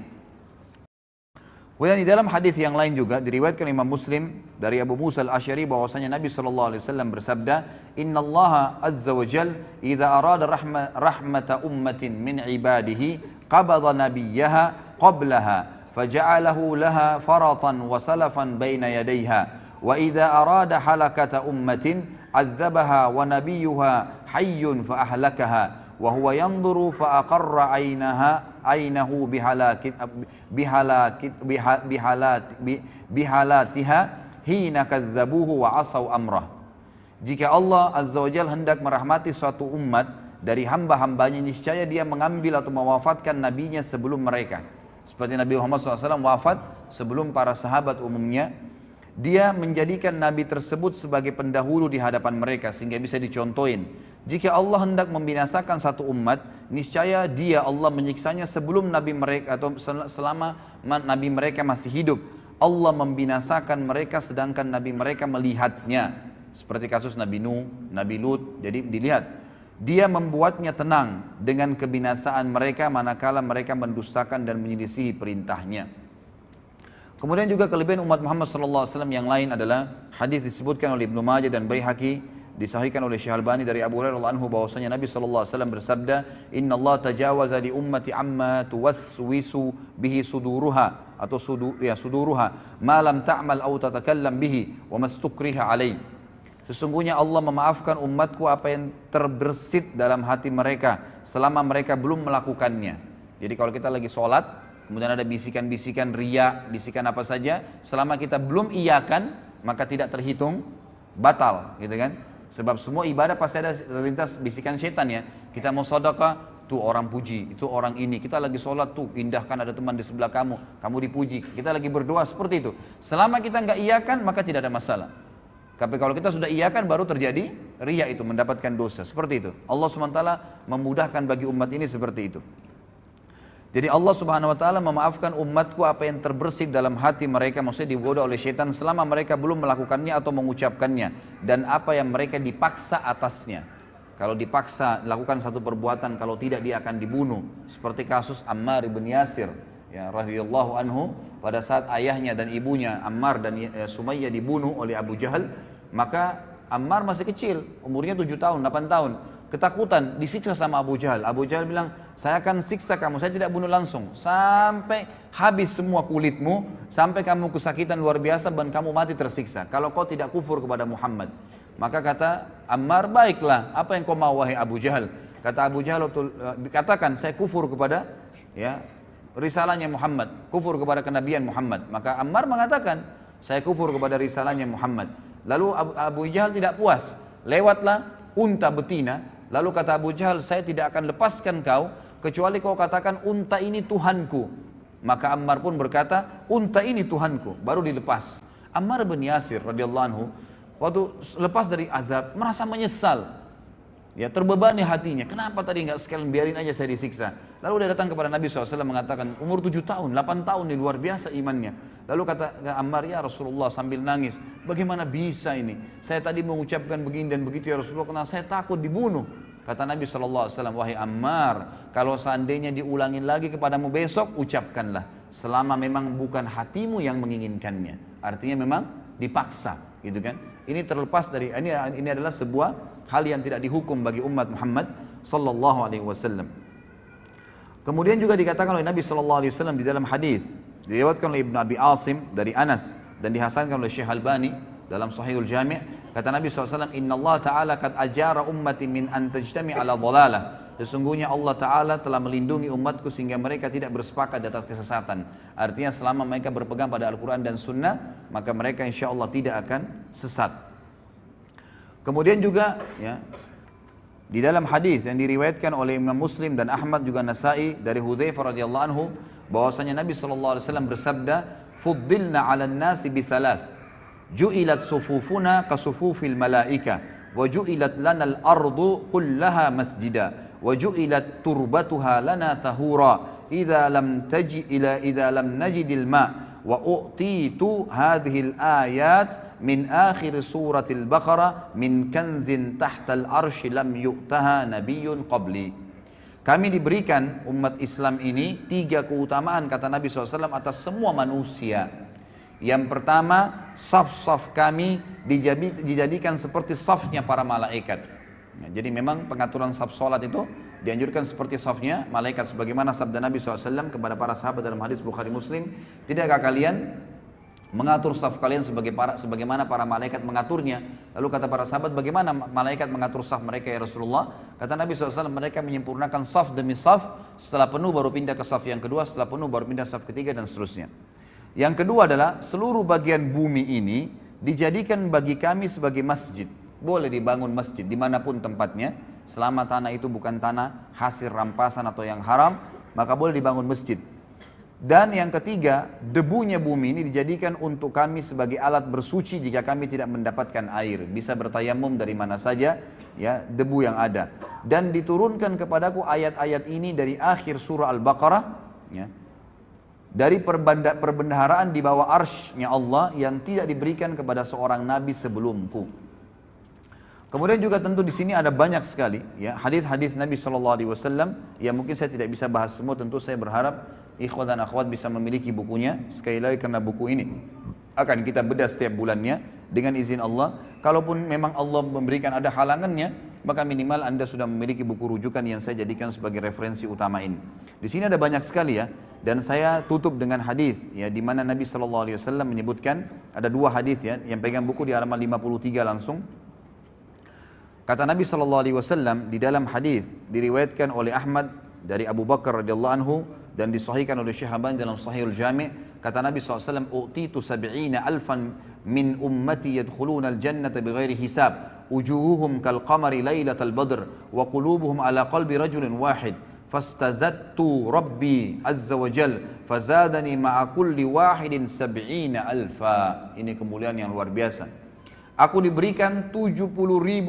Kemudian di dalam hadis yang lain juga diriwayatkan Imam Muslim dari Abu Musa al-Asy'ari bahwasanya Nabi SAW bersabda, "Innallaha azza wa jal idza arada rahmata ummatin min ibadihi qabada nabiyyaha qablaha فجعله لها فرطا وسلفا بين يديها وإذا أراد حلكة أمة عذبها ونبيها حي فأهلكها وهو ينظر فأقر عينه بحالاتها حين كذبوه وعصوا أمره." Jika Allah Azza wa Jalla hendak merahmati suatu umat dari hamba-hambanya, niscaya dia mengambil atau mewafatkan nabinya sebelum mereka. Seperti Nabi Muhammad SAW wafat sebelum para sahabat umumnya. Dia menjadikan Nabi tersebut sebagai pendahulu di hadapan mereka sehingga bisa dicontohin. Jika Allah hendak membinasakan satu umat, niscaya dia Allah menyiksanya sebelum Nabi mereka atau selama Nabi mereka masih hidup. Allah membinasakan mereka sedangkan Nabi mereka melihatnya. Seperti kasus Nabi Nuh, Nabi Lut, jadi dilihat. Dia membuatnya tenang dengan kebinasaan mereka manakala mereka mendustakan dan menyelisihi perintahnya. Kemudian juga kelebihan umat Muhammad SAW yang lain adalah hadis disebutkan oleh Ibnu Majah dan Baihaqi, disahihkan oleh Syekh Albani dari Abu Hurairah radhiyallahu anhu bahwasanya Nabi SAW bersabda, "Inna Allah tajawaza li ummati amma tuwaswisu bihi suduruha atau suduruha ma lam ta'mal aw tatakallam bihi wa mastukriha alaih." Sesungguhnya Allah memaafkan umatku apa yang terbersit dalam hati mereka selama mereka belum melakukannya. Jadi kalau kita lagi sholat, kemudian ada bisikan-bisikan riya, bisikan apa saja, selama kita belum iyakan, maka tidak terhitung batal, gitu kan? Sebab semua ibadah pasti ada terlintas bisikan syaitan ya. Kita mau sedekah, tuh orang puji, itu orang ini. Kita lagi sholat tuh, indahkan ada teman di sebelah kamu, kamu dipuji. Kita lagi berdoa seperti itu. Selama kita nggak iyakan, maka tidak ada masalah. Tapi kalau kita sudah iyakan, baru terjadi riya itu, mendapatkan dosa. Seperti itu. Allah SWT memudahkan bagi umat ini seperti itu. Jadi Allah Subhanahu wa taala memaafkan umatku apa yang terbersih dalam hati mereka, maksudnya digoda oleh syaitan selama mereka belum melakukannya atau mengucapkannya, dan apa yang mereka dipaksa atasnya. Kalau dipaksa lakukan satu perbuatan, kalau tidak dia akan dibunuh. Seperti kasus Ammar ibn Yasir, ya radhiyallahu anhu, pada saat ayahnya dan ibunya Ammar dan Sumayyah dibunuh oleh Abu Jahal, maka Ammar masih kecil, umurnya 7 tahun, 8 tahun. Ketakutan, disiksa sama Abu Jahal. Abu Jahal bilang, saya akan siksa kamu, saya tidak bunuh langsung. Sampai habis semua kulitmu, sampai kamu kesakitan luar biasa dan kamu mati tersiksa. Kalau kau tidak kufur kepada Muhammad. Maka kata Ammar, baiklah, apa yang kau mau wahai Abu Jahal? Kata Abu Jahal, katakan saya kufur kepada risalahnya Muhammad, kufur kepada kenabian Muhammad. Maka Ammar mengatakan, saya kufur kepada risalahnya Muhammad. Lalu Abu Jahal tidak puas, lewatlah unta betina. Lalu kata Abu Jahal, saya tidak akan lepaskan kau kecuali kau katakan unta ini Tuhanku. Maka Ammar pun berkata, unta ini Tuhanku, baru dilepas. Ammar bin Yasir radhiyallahu anhu waktu lepas dari azab merasa menyesal, ya terbebani hatinya. Kenapa tadi nggak sekalian biarin aja saya disiksa? Lalu dia datang kepada Nabi SAW mengatakan, umur 7 tahun, 8 tahun ini luar biasa imannya. Lalu kata Ammar, ya Rasulullah sambil nangis, bagaimana bisa ini? Saya tadi mengucapkan begini dan begitu ya Rasulullah, karena saya takut dibunuh. Kata Nabi SAW, wahai Ammar, kalau seandainya diulangin lagi kepadamu besok, ucapkanlah. Selama memang bukan hatimu yang menginginkannya. Artinya memang dipaksa, gitu kan? Ini terlepas dari, ini adalah sebuah hal yang tidak dihukum bagi umat Muhammad sallallahu alaihi wasallam. Kemudian juga dikatakan oleh Nabi sallallahu alaihi wasallam di dalam hadis diriwayatkan oleh Ibnu Abi Asim dari Anas dan dihasankan oleh Syekh Albani dalam Sahihul Jami', kata Nabi SAW, Inna Allah Ta'ala qad ajara ummati min an tajtami' ala dhalalah. Sesungguhnya Allah Ta'ala telah melindungi umatku sehingga mereka tidak bersepakat di atas kesesatan. Artinya selama mereka berpegang pada Al-Quran dan Sunnah, maka mereka insya Allah tidak akan sesat. Kemudian juga ya, di dalam hadis yang diriwayatkan oleh Imam Muslim dan Ahmad juga Nasai dari Hudzaifah radhiyallahu anhu, bahwasanya Nabi SAW bersabda, fuddilna 'alan nasi bi thalath, ju'ilat sufufuna ka sufufil malaika, wa ju'ilat lana al-ardu kullaha masjida, wa ju'ilat turbatuha lana tahura, idza lam najidil ma, wa u'titu hadhihi al-ayat min akhir suratil Baqarah min kanzin tahtal arshi lam yu'taha nabiyyun qabli. Kami diberikan umat Islam ini 3 keutamaan, kata Nabi SAW, atas semua manusia. Yang pertama, saf-saf kami dijadikan seperti safnya para malaikat. Ya, jadi memang pengaturan saf solat itu dianjurkan seperti safnya malaikat, sebagaimana sabda Nabi SAW kepada para sahabat dalam hadis Bukhari Muslim, tidakkah kalian mengatur saf kalian sebagaimana para malaikat mengaturnya? Lalu kata para sahabat, bagaimana malaikat mengatur saf mereka ya Rasulullah? Kata Nabi SAW, mereka menyempurnakan saf demi saf, setelah penuh baru pindah ke saf yang kedua, setelah penuh baru pindah saf ketiga, dan seterusnya. Yang kedua adalah seluruh bagian bumi ini dijadikan bagi kami sebagai masjid. Boleh dibangun masjid dimanapun tempatnya, selama tanah itu bukan tanah hasil rampasan atau yang haram, maka boleh dibangun masjid. Dan yang ketiga, debunya bumi ini dijadikan untuk kami sebagai alat bersuci jika kami tidak mendapatkan air. Bisa bertayamum dari mana saja, ya, debu yang ada. Dan diturunkan kepadaku ayat-ayat ini dari akhir surah Al-Baqarah, ya, dari perbendaharaan di bawah arsy-Nya Allah yang tidak diberikan kepada seorang nabi sebelumku. Kemudian juga tentu di sini ada banyak sekali ya hadis-hadis Nabi SAW yang mungkin saya tidak bisa bahas semua. Tentu saya berharap ikhwan dan akhwat bisa memiliki bukunya. Sekali lagi, karena buku ini akan kita bedah setiap bulannya dengan izin Allah. Kalaupun memang Allah memberikan ada halangannya, maka minimal Anda sudah memiliki buku rujukan yang saya jadikan sebagai referensi utama ini. Di sini ada banyak sekali ya, dan saya tutup dengan hadis ya, di mana Nabi SAW menyebutkan ada 2 hadis ya, yang pegang buku di halaman 53 langsung. Kata Nabi SAW di dalam hadis diriwayatkan oleh Ahmad dari Abu Bakar radhiyallahu anhu dan disahihkan oleh Syekh Albani dalam Sahihul Jami', kata Nabi SAW, u'titu 70,000 min ummati yadkhuluna al-jannata bighairi hisab, wujuhuhum kal qamari lailatal badr wa qulubuhum ala qalbi rajulin wahid, fastazattu rabbi azza wa jal fazadani ma'a kulli wahidin sab'ina alfa. Ini kemuliaan yang luar biasa. Aku diberikan 70.000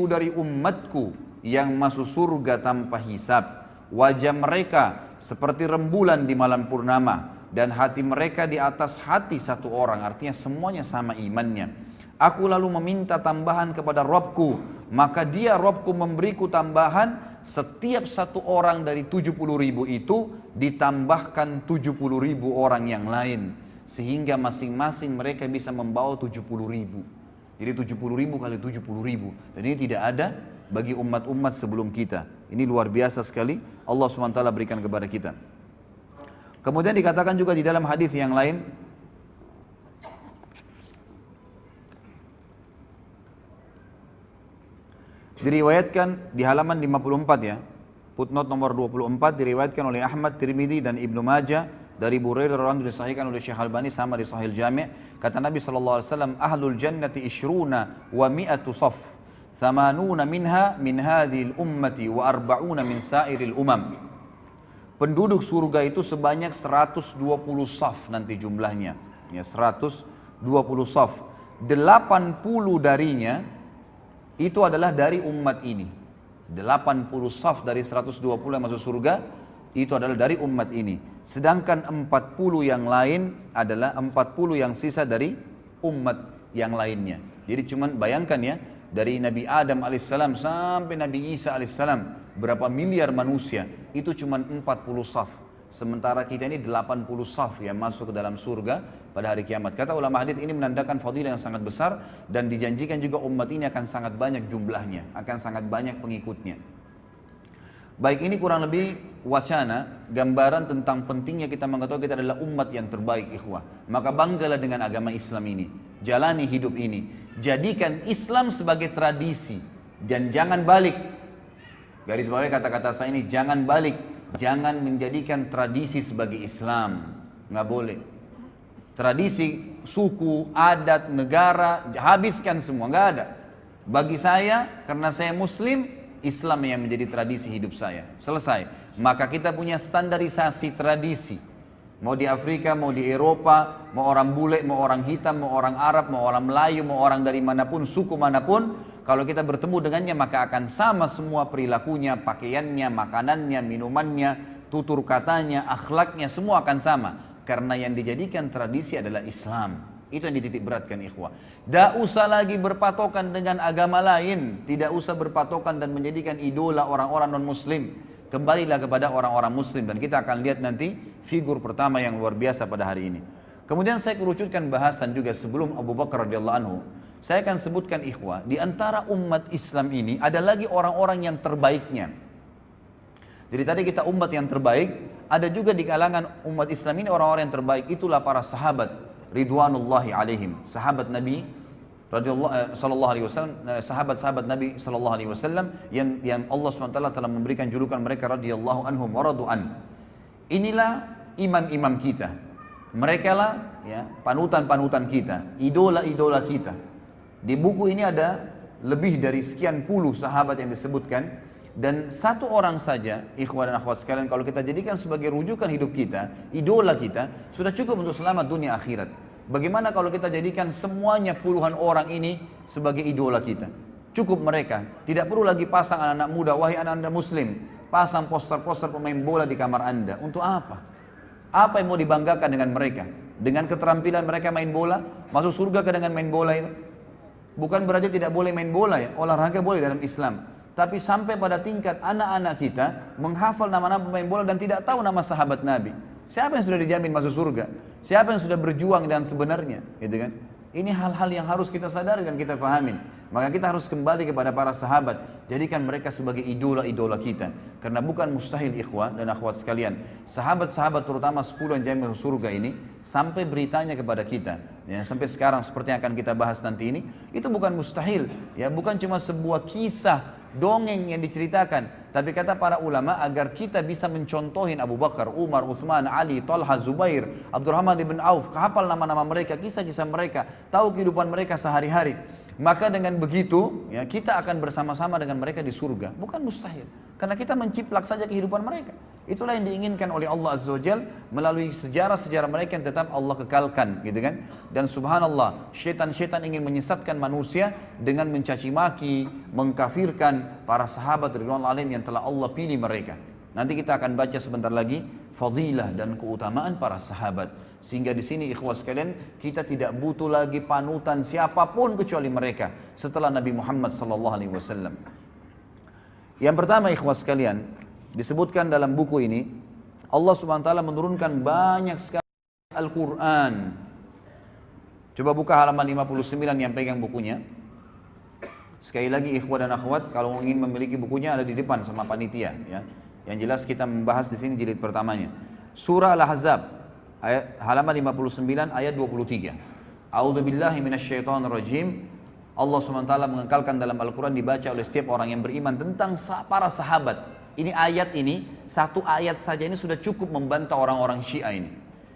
dari umatku yang masuk surga tanpa hisab. Wajah mereka seperti rembulan di malam purnama, dan hati mereka di atas hati satu orang, artinya semuanya sama imannya. Aku lalu meminta tambahan kepada Rabbku, maka dia Rabbku memberiku tambahan. Setiap satu orang dari 70.000 itu ditambahkan 70.000 orang yang lain, sehingga masing-masing mereka bisa membawa 70.000. Jadi 70.000 kali 70.000, dan ini tidak ada bagi umat-umat sebelum kita. Ini luar biasa sekali Allah SWT berikan kepada kita. Kemudian dikatakan juga di dalam hadis yang lain, diriwayatkan di halaman 54 ya, footnote nomor 24, diriwayatkan oleh Ahmad, Tirmidzi dan Ibnu Majah dari Burairah radhiyallahu anhu, disahihkan oleh Syekh Albani sama di Sahih Jami'. Kata Nabi sallallahu alaihi wasallam, ahlul jannati 20 wa 100 saf, 80 minha min hadhil ummati wa 40 min sairil umam. Penduduk surga itu sebanyak 120 saf nanti jumlahnya, ya 120 saf. 80 darinya itu adalah dari umat ini. 80 saf dari 120 yang masuk surga itu adalah dari umat ini. Sedangkan 40 yang lain adalah 40 yang sisa dari umat yang lainnya. Jadi cuman bayangkan ya, dari Nabi Adam alaihissalam sampai Nabi Isa alaihissalam, berapa miliar manusia, itu cuma 40 saf. Sementara kita ini 80 saf yang masuk ke dalam surga pada hari kiamat. Kata ulama hadis, ini menandakan fadilah yang sangat besar, dan dijanjikan juga umat ini akan sangat banyak jumlahnya, akan sangat banyak pengikutnya. Baik, ini kurang lebih wacana, gambaran tentang pentingnya kita mengetahui kita adalah umat yang terbaik, ikhwah. Maka banggalah dengan agama Islam ini, jalani hidup ini, jadikan Islam sebagai tradisi, dan jangan balik. Garis bawah kata-kata saya ini, jangan balik, jangan menjadikan tradisi sebagai Islam, nggak boleh. Tradisi, suku, adat, negara, habiskan semua, nggak ada. Bagi saya, karena saya Muslim, Islam yang menjadi tradisi hidup saya. Selesai. Maka kita punya standarisasi tradisi. Mau di Afrika, mau di Eropa, mau orang bule, mau orang hitam, mau orang Arab, mau orang Melayu, mau orang dari manapun, suku manapun, kalau kita bertemu dengannya maka akan sama semua perilakunya, pakaiannya, makanannya, minumannya, tutur katanya, akhlaknya, semua akan sama. Karena yang dijadikan tradisi adalah Islam. Itu yang dititik beratkan, ikhwah. Tidak usah lagi berpatokan dengan agama lain. Tidak usah berpatokan dan menjadikan idola orang-orang non-muslim. Kembalilah kepada orang-orang muslim. Dan kita akan lihat nanti figur pertama yang luar biasa pada hari ini. Kemudian saya kerucutkan bahasan juga sebelum Abu Bakar radhiyallahu anhu. Saya akan sebutkan, ikhwah, di antara umat Islam ini ada lagi orang-orang yang terbaiknya. Jadi tadi kita umat yang terbaik, ada juga di kalangan umat Islam ini orang-orang yang terbaik. Itulah para sahabat ridwanullahi alaihim, sahabat Nabi sallallahu alaihi wasallam, sahabat-sahabat Nabi sallallahu alaihi wasallam yang Allah SWT telah memberikan julukan mereka radhiyallahu anhum wa radu'an. Inilah imam-imam kita. Mereka lah ya panutan-panutan kita, idola-idola kita. Di buku ini ada lebih dari sekian puluh sahabat yang disebutkan, dan satu orang saja, ikhwan dan akhwat sekalian, kalau kita jadikan sebagai rujukan hidup kita, idola kita, sudah cukup untuk selamat dunia akhirat. Bagaimana kalau kita jadikan semuanya puluhan orang ini sebagai idola kita? Cukup mereka, tidak perlu lagi pasang anak-anak muda, wahai anak-anak muslim, pasang poster-poster pemain bola di kamar anda. Untuk apa? Apa yang mau dibanggakan dengan mereka? Dengan keterampilan mereka main bola? Masuk surga ke dengan main bola itu? Bukan berarti tidak boleh main bola ya, olahraga boleh dalam Islam. Tapi sampai pada tingkat anak-anak kita menghafal nama-nama pemain bola dan tidak tahu nama sahabat Nabi. Siapa yang sudah dijamin masuk surga? Siapa yang sudah berjuang dan sebenarnya? Gitu kan? Ini hal-hal yang harus kita sadari dan kita fahamin. Maka kita harus kembali kepada para sahabat. Jadikan mereka sebagai idola-idola kita. Karena bukan mustahil, ikhwah dan akhwat sekalian, sahabat-sahabat terutama 10 yang jamin masuk surga ini, sampai beritanya kepada kita, ya, sampai sekarang seperti yang akan kita bahas nanti ini, itu bukan mustahil. Ya, bukan cuma sebuah kisah dongeng yang diceritakan, tapi kata para ulama agar kita bisa mencontohin Abu Bakar, Umar, Uthman, Ali, Talha, Zubair, Abdurrahman ibn Auf, hafal nama-nama mereka, kisah-kisah mereka, tahu kehidupan mereka sehari-hari. Maka dengan begitu ya, kita akan bersama-sama dengan mereka di surga. Bukan mustahil. Karena kita menciplak saja kehidupan mereka. Itulah yang diinginkan oleh Allah Azza wa Jal melalui sejarah-sejarah mereka yang tetap Allah kekalkan, gitu kan? Dan subhanallah, syaitan-syaitan ingin menyesatkan manusia dengan mencaci maki, mengkafirkan para sahabat ridwanul alaihim yang telah Allah pilih mereka. Nanti kita akan baca sebentar lagi fadilah dan keutamaan para sahabat. Sehingga di sini ikhwas sekalian, kita tidak butuh lagi panutan siapapun kecuali mereka setelah Nabi Muhammad SAW. Yang pertama ikhwas sekalian, disebutkan dalam buku ini, Allah Subhanahu wa taala menurunkan banyak sekali Al-Qur'an. Coba buka halaman 59 yang pegang bukunya. Sekali lagi ikhwah dan akhwat, kalau ingin memiliki bukunya ada di depan sama panitia ya. Yang jelas kita membahas di sini jilid pertamanya. Surah Al-Ahzab halaman 59 ayat 23. A'udzubillahi minasyaitonirrajim. Allah SWT mengekalkan dalam Al-Quran dibaca oleh setiap orang yang beriman tentang para sahabat. Ini ayat ini, satu ayat saja ini sudah cukup membantah orang-orang Syiah ini.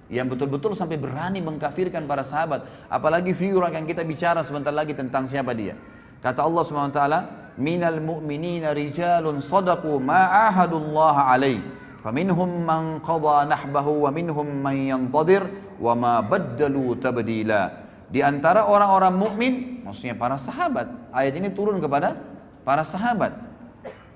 Yang betul-betul sampai berani mengkafirkan para sahabat. Apalagi figura yang kita bicara sebentar lagi tentang siapa dia. Kata Allah SWT, minal mu'minina rijalun sadaqu ma'ahadullah alaih. Faminhum man qadha nahbahu wa minhum man yantadir wa ma baddalu tabdila. Di antara orang-orang mukmin, maksudnya para sahabat. Ayat ini turun kepada para sahabat.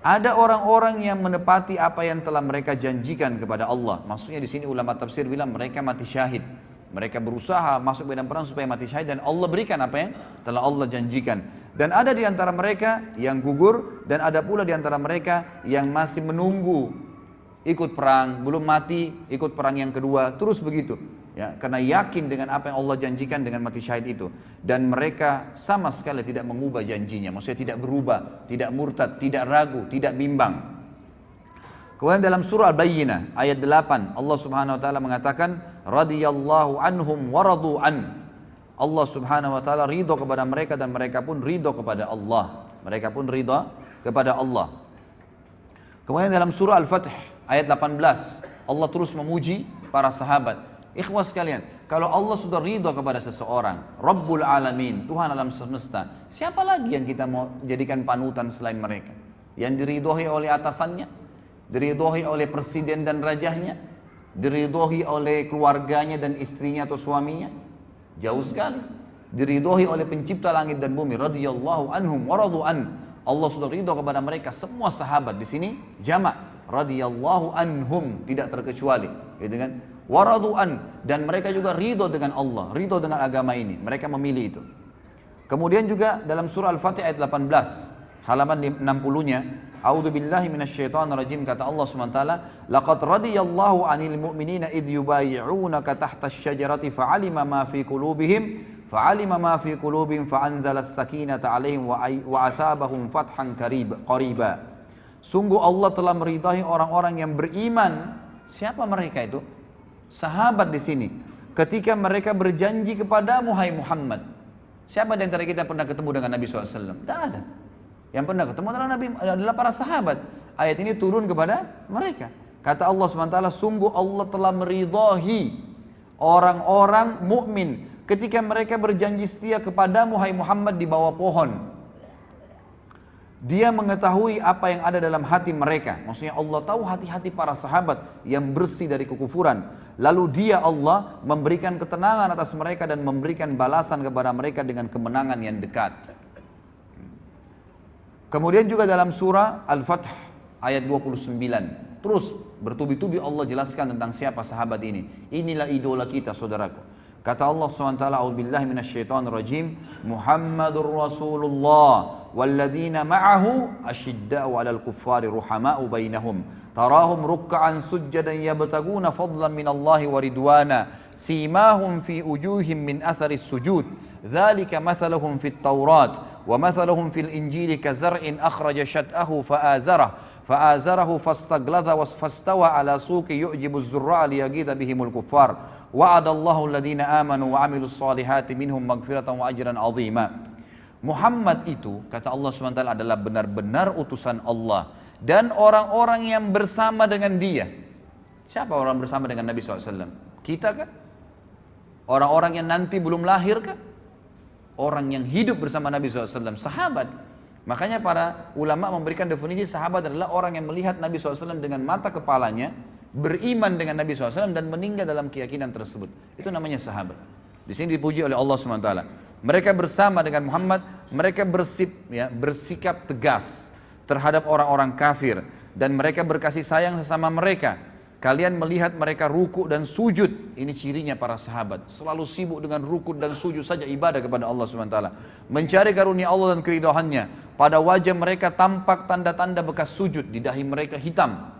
Ada orang-orang yang menepati apa yang telah mereka janjikan kepada Allah. Maksudnya di sini ulama tafsir bilang mereka mati syahid. Mereka berusaha masuk medan perang supaya mati syahid dan Allah berikan apa yang telah Allah janjikan. Dan ada di antara mereka yang gugur dan ada pula di antara mereka yang masih menunggu ikut perang, belum mati, ikut perang yang kedua, terus begitu. Ya, karena yakin dengan apa yang Allah janjikan dengan mati syahid itu. Dan mereka sama sekali tidak mengubah janjinya. Maksudnya tidak berubah, tidak murtad, tidak ragu, tidak bimbang. Kemudian dalam surah Al-Bayyinah ayat 8 Allah Subhanahu wa taala mengatakan radhiyallahu anhum wa radu an. Allah Subhanahu wa taala ridha kepada mereka dan mereka pun ridha kepada Allah. Mereka pun ridha kepada Allah. Kemudian dalam surah Al-Fath ayat 18 Allah terus memuji para sahabat. Ikhwas sekalian, kalau Allah sudah ridha kepada seseorang, Rabbul Alamin, Tuhan alam semesta, siapa lagi yang kita mau jadikan panutan selain mereka? Yang diridhoi oleh atasannya, diridhoi oleh presiden dan rajahnya, diridhoi oleh keluarganya dan istrinya atau suaminya? Jauh sekali. Diridhoi oleh pencipta langit dan bumi, radhiyallahu anhum wa radu an. Allah sudah ridha kepada mereka semua sahabat. Di sini jamak, radhiyallahu anhum, tidak terkecuali, gitu kan? Waradu'an, dan mereka juga ridho dengan Allah, ridho dengan agama ini, mereka memilih itu. Kemudian juga dalam surah Al-Fatih ayat 18 halaman 60-nya, a'udzubillahi minasyaitonirrajim, kata Allah SWT, laqad radiyallahu 'anil mu'minina idh yubayyi'unaka tahta asy-syajarati fa'alima ma fi qulubihim fa'anzala as-sakinata 'alaihim wa athabahum fathan qariba. Sungguh Allah telah meridai orang-orang yang beriman. Siapa mereka itu? Sahabat di sini. Ketika mereka berjanji kepadamu, hai Muhammad. Siapa di antara kita pernah ketemu dengan Nabi SAW? Tidak ada. Yang pernah ketemu adalah para sahabat. Ayat ini turun kepada mereka. Kata Allah SWT, sungguh Allah telah meridai orang-orang mukmin ketika mereka berjanji setia kepadamu, hai Muhammad, di bawah pohon. Dia mengetahui apa yang ada dalam hati mereka. Maksudnya Allah tahu hati-hati para sahabat yang bersih dari kekufuran. Lalu dia Allah memberikan ketenangan atas mereka dan memberikan balasan kepada mereka dengan kemenangan yang dekat. Kemudian juga dalam surah Al-Fath ayat 29. Terus bertubi-tubi Allah jelaskan tentang siapa sahabat ini. Inilah idola kita, saudaraku. Kata Allah SWT, a'udzubillahi minasyaitonirrajim, Muhammadur Rasulullah walladzina ma'ahu asyidda'u 'alal kuffari ruhama'u bainahum tarahum ruk'an sujjadan yabtaguna fadlan minallahi wa ridwana simahum fi wujuhim min atharis sujud dzalika mathaluhum fit taurat wa mathaluhum fil injili kazar'in akhraja syat'ahu fa'azarahu fastagladha fastawa 'ala suqi yu'jibu az-zurra'a liyaghidha bihimul kuffar wa'adallahu alladhina amanu wa 'amilus solihati minhum maghfiratan wa ajran 'azima. Muhammad itu, kata Allah SWT, adalah benar-benar utusan Allah dan orang-orang yang bersama dengan dia. Siapa orang bersama dengan Nabi SAW? Kita kan? Orang-orang yang nanti belum lahir kan? orang yang hidup bersama Nabi SAW, sahabat. Makanya para ulama memberikan definisi sahabat adalah orang yang melihat Nabi SAW dengan mata kepalanya, beriman dengan Nabi SAW dan meninggal dalam keyakinan tersebut. Itu namanya sahabat. Di sini dipuji oleh Allah SWT. Mereka bersama dengan Muhammad, mereka bersikap tegas terhadap orang-orang kafir dan mereka berkasih sayang sesama mereka. Kalian melihat mereka ruku dan sujud. Ini cirinya para sahabat. Selalu sibuk dengan ruku dan sujud saja, ibadah kepada Allah SWT. Mencari karunia Allah dan keridhaannya. Pada wajah mereka tampak tanda-tanda bekas sujud. Di dahi mereka hitam.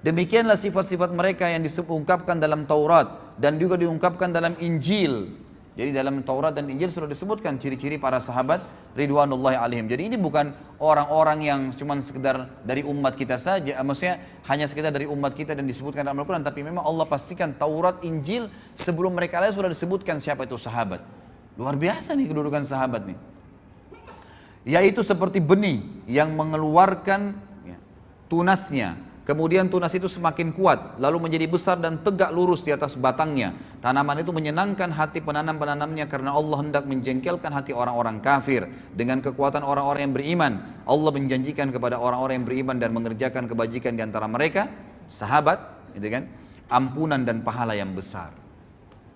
Demikianlah sifat-sifat mereka yang diungkapkan dalam Taurat. Dan juga diungkapkan dalam Injil. Jadi dalam Taurat dan Injil sudah disebutkan ciri-ciri para sahabat ridwanullahi alaihim. Jadi ini bukan orang-orang yang cuma sekedar dari umat kita saja, maksudnya hanya sekedar dari umat kita dan disebutkan dalam Al-Quran, tapi memang Allah pastikan Taurat, Injil sebelum mereka lahir sudah disebutkan siapa itu sahabat. Luar biasa nih kedudukan sahabat nih. Yaitu seperti benih yang mengeluarkan tunasnya. Kemudian tunas itu semakin kuat, lalu menjadi besar dan tegak lurus di atas batangnya. Tanaman itu menyenangkan hati penanam-penanamnya karena Allah hendak menjengkelkan hati orang-orang kafir. Dengan kekuatan orang-orang yang beriman, Allah menjanjikan kepada orang-orang yang beriman dan mengerjakan kebajikan di antara mereka, sahabat, gitu kan, ampunan dan pahala yang besar.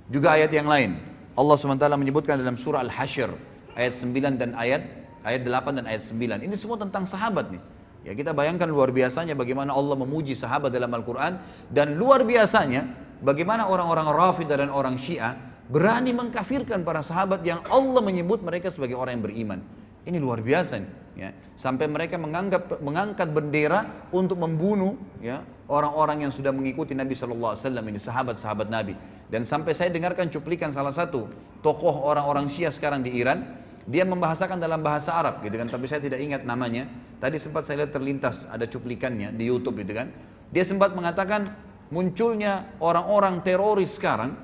Juga ayat yang lain, Allah SWT menyebutkan dalam surah Al-Hasyr, ayat 9 dan ayat 8 dan ayat 9. Ini semua tentang sahabat nih. Ya, kita bayangkan luar biasanya bagaimana Allah memuji sahabat dalam Al-Quran, dan luar biasanya bagaimana orang-orang Rafidah dan orang Syiah berani mengkafirkan para sahabat yang Allah menyebut mereka sebagai orang yang beriman. Ini luar biasa nih, ya. Sampai mereka mengangkat bendera untuk membunuh, ya, orang-orang yang sudah mengikuti Nabi SAW, ini sahabat-sahabat Nabi. Dan sampai saya dengarkan cuplikan salah satu tokoh orang-orang Syiah sekarang di Iran. Dia membahasakan dalam bahasa Arab gitu kan, tapi saya tidak ingat namanya. Tadi sempat saya lihat terlintas ada cuplikannya di YouTube gitu kan. Dia sempat mengatakan munculnya orang-orang teroris sekarang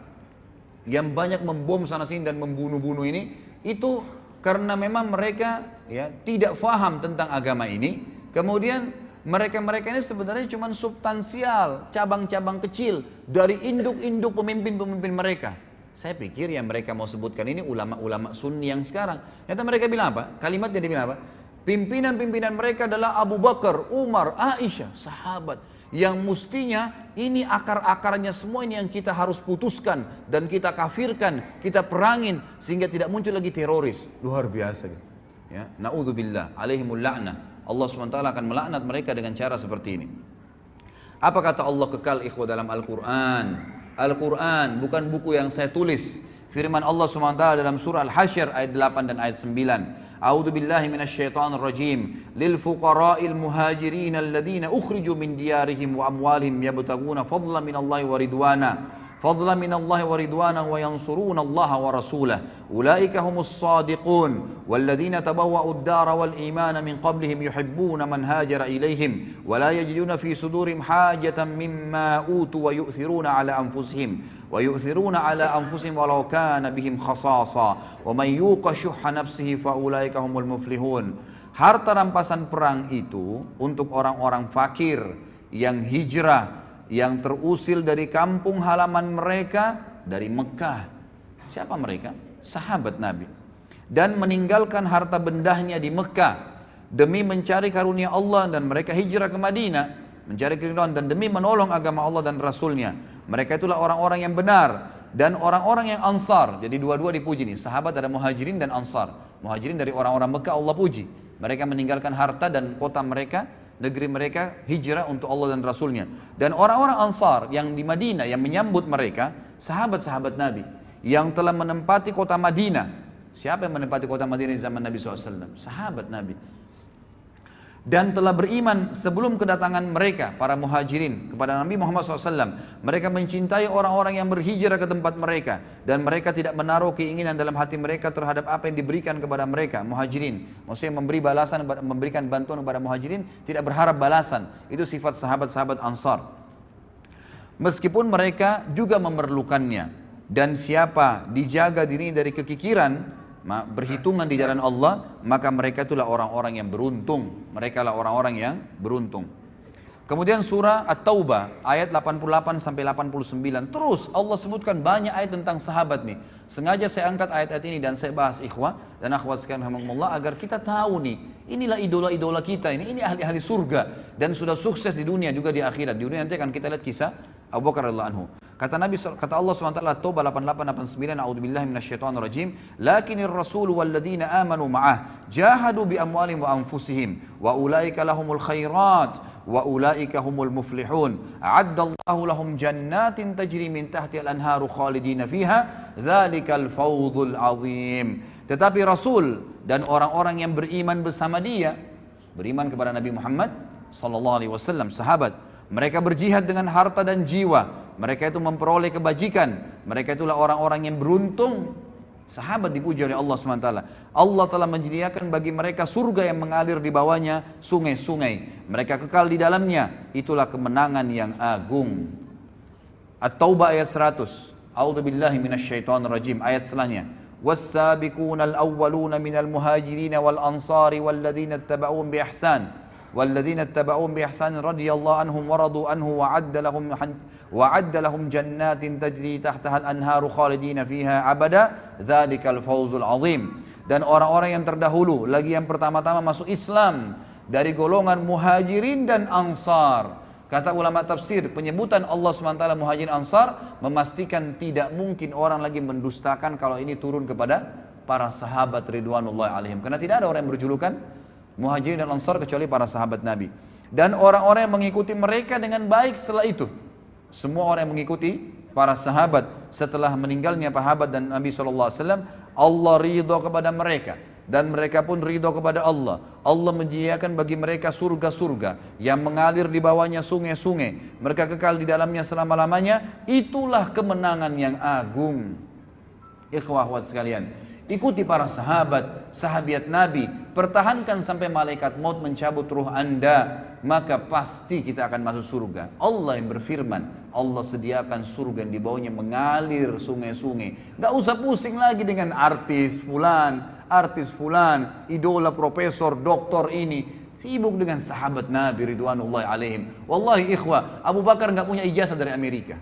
yang banyak membom sana sini dan membunuh-bunuh ini, itu karena memang mereka ya tidak faham tentang agama ini. Kemudian mereka-mereka ini sebenarnya cuma substansial, cabang-cabang kecil dari induk-induk pemimpin-pemimpin mereka. Saya pikir yang mereka mau sebutkan ini ulama-ulama sunni yang sekarang. Ternyata mereka bilang apa? Kalimatnya dia bilang apa? Pimpinan-pimpinan mereka adalah Abu Bakar, Umar, Aisyah, sahabat. Yang mestinya ini akar-akarnya semua ini yang kita harus putuskan. Dan kita kafirkan, kita perangin. Sehingga tidak muncul lagi teroris. Luar biasa. Ya, na'udzubillah, alaihimul la'nah. Allah SWT akan melaknat mereka dengan cara seperti ini. Apa kata Allah kekal ikhwah dalam Al-Quran? Al-Quran bukan buku yang saya tulis. Firman Allah SWT dalam surah Al-Hasyr ayat 8 dan ayat 9. A'udzu billahi minasyaitonir rajim. Lil fuqara'il muhajirin alladziina ukhriju min diyarihim wa amwalihim yabtaguna fadlan minallahi wa ridwana. فضلا من الله ورضوانا وينصرون الله ورسوله أولئك هم الصادقون والذين تبوأوا الدار والإيمان من قبلهم يحبون من هاجر إليهم ولا يجدون في صدورهم حاجة مما أوتوا ويؤثرون على أنفسهم ولو كان بهم خصاصة ومن يوق شح نفسه فأولئك هم المفلحون. Harta rampasan perang itu untuk orang-orang fakir yang hijrah, yang terusir dari kampung halaman mereka dari Mekah. Siapa mereka? Sahabat Nabi. Dan meninggalkan harta bendahnya di Mekah demi mencari karunia Allah, dan mereka hijrah ke Madinah mencari keridhaan dan demi menolong agama Allah dan Rasulnya. Mereka itulah orang-orang yang benar dan orang-orang yang Ansar. Jadi dua-dua dipuji nih. Sahabat ada Muhajirin dan Ansar. Muhajirin dari orang-orang Mekah Allah puji. Mereka meninggalkan harta dan kota mereka, negeri mereka, hijrah untuk Allah dan Rasulnya. Dan orang-orang Ansar yang di Madinah yang menyambut mereka, sahabat-sahabat Nabi yang telah menempati kota Madinah. Siapa yang menempati kota Madinah di zaman Nabi SAW? Sahabat Nabi. Dan telah beriman sebelum kedatangan mereka, para muhajirin, kepada Nabi Muhammad SAW. Mereka mencintai orang-orang yang berhijrah ke tempat mereka. Dan mereka tidak menaruh keinginan dalam hati mereka terhadap apa yang diberikan kepada mereka, muhajirin. Maksudnya memberi balasan, memberikan bantuan kepada muhajirin, tidak berharap balasan. Itu sifat sahabat-sahabat Ansar. Meskipun mereka juga memerlukannya. Dan siapa dijaga dirinya dari kekikiran, berhitungan di jalan Allah, maka mereka itulah orang-orang yang beruntung. Mereka lah orang-orang yang beruntung. Kemudian surah At-Taubah ayat 88 sampai 89. Terus Allah sebutkan banyak ayat tentang sahabat nih. Sengaja saya angkat ayat-ayat ini dan saya bahas ikhwah dan akhwat sekalian rahimakumullah agar kita tahu nih, inilah idola-idola kita ini ahli-ahli surga dan sudah sukses di dunia juga di akhirat. Di dunia nanti akan kita lihat kisah Abu Bakar radhiyallahu anhu. Kata Allah SWT At-Taubah 88-89, a'udzubillahi minasyaitonirrajim, lakinir rasul walladzina amanu ma'ah jahadu bi amwalihim wa anfusihim wa ulaika lahumul khairat wa ulaika humul muflihun a'addallahu lahum jannatin tajri min tahtiha al-anharu khalidina fiha dzalikal fawzul azim. Tetapi Rasul dan orang-orang yang beriman bersama dia, beriman kepada Nabi Muhammad sallallahu alaihi wasallam, sahabat, mereka berjihad dengan harta dan jiwa, mereka itu memperoleh kebajikan, mereka itulah orang-orang yang beruntung. Sahabat dipuji oleh Allah SWT. Allah telah menyediakan bagi mereka surga yang mengalir di bawahnya sungai-sungai, mereka kekal di dalamnya, itulah kemenangan yang agung. At-Taubah ayat 100. A'udzubillahi minasyaitonirrajim. Ayat setelahnya, was-sabiqunal awwaluna minal muhajirin wal ansari walladzina ittaba'uhum bi ihsan والذين اتبعوهم بإحسان رضي الله عنهم ورضوا عنه وعد لهم جنات تجري تحتها الأنهار خالدين فيها أبدا ذلك الفوز العظيم. Dan orang-orang yang terdahulu lagi yang pertama-tama masuk Islam dari golongan muhajirin dan ansar. Kata ulama tafsir, penyebutan Allah SWT muhajirin ansar memastikan tidak mungkin orang lagi mendustakan kalau ini turun kepada para sahabat ridwanullah alaihim, karena tidak ada orang yang berjulukan Muhajirin dan Ansar kecuali para sahabat Nabi. Dan orang-orang yang mengikuti mereka dengan baik setelah itu. Semua orang yang mengikuti para sahabat setelah meninggalnya sahabat dan Nabi SAW, Allah ridho kepada mereka. Dan mereka pun ridho kepada Allah. Allah menyediakan bagi mereka surga-surga yang mengalir di bawahnya sungai-sungai. Mereka kekal di dalamnya selama-lamanya. Itulah kemenangan yang agung. Ikhwah akhwat sekalian, ikuti para sahabat, sahabiat Nabi, pertahankan sampai malaikat maut mencabut ruh anda, maka pasti kita akan masuk surga. Allah yang berfirman, Allah sediakan surga yang di bawahnya mengalir sungai-sungai. Gak usah pusing lagi dengan artis fulan, idola profesor, doktor ini. Sibuk dengan sahabat Nabi ridwanullahi alaihim. Wallahi ikhwah, Abu Bakar gak punya ijazah dari Amerika,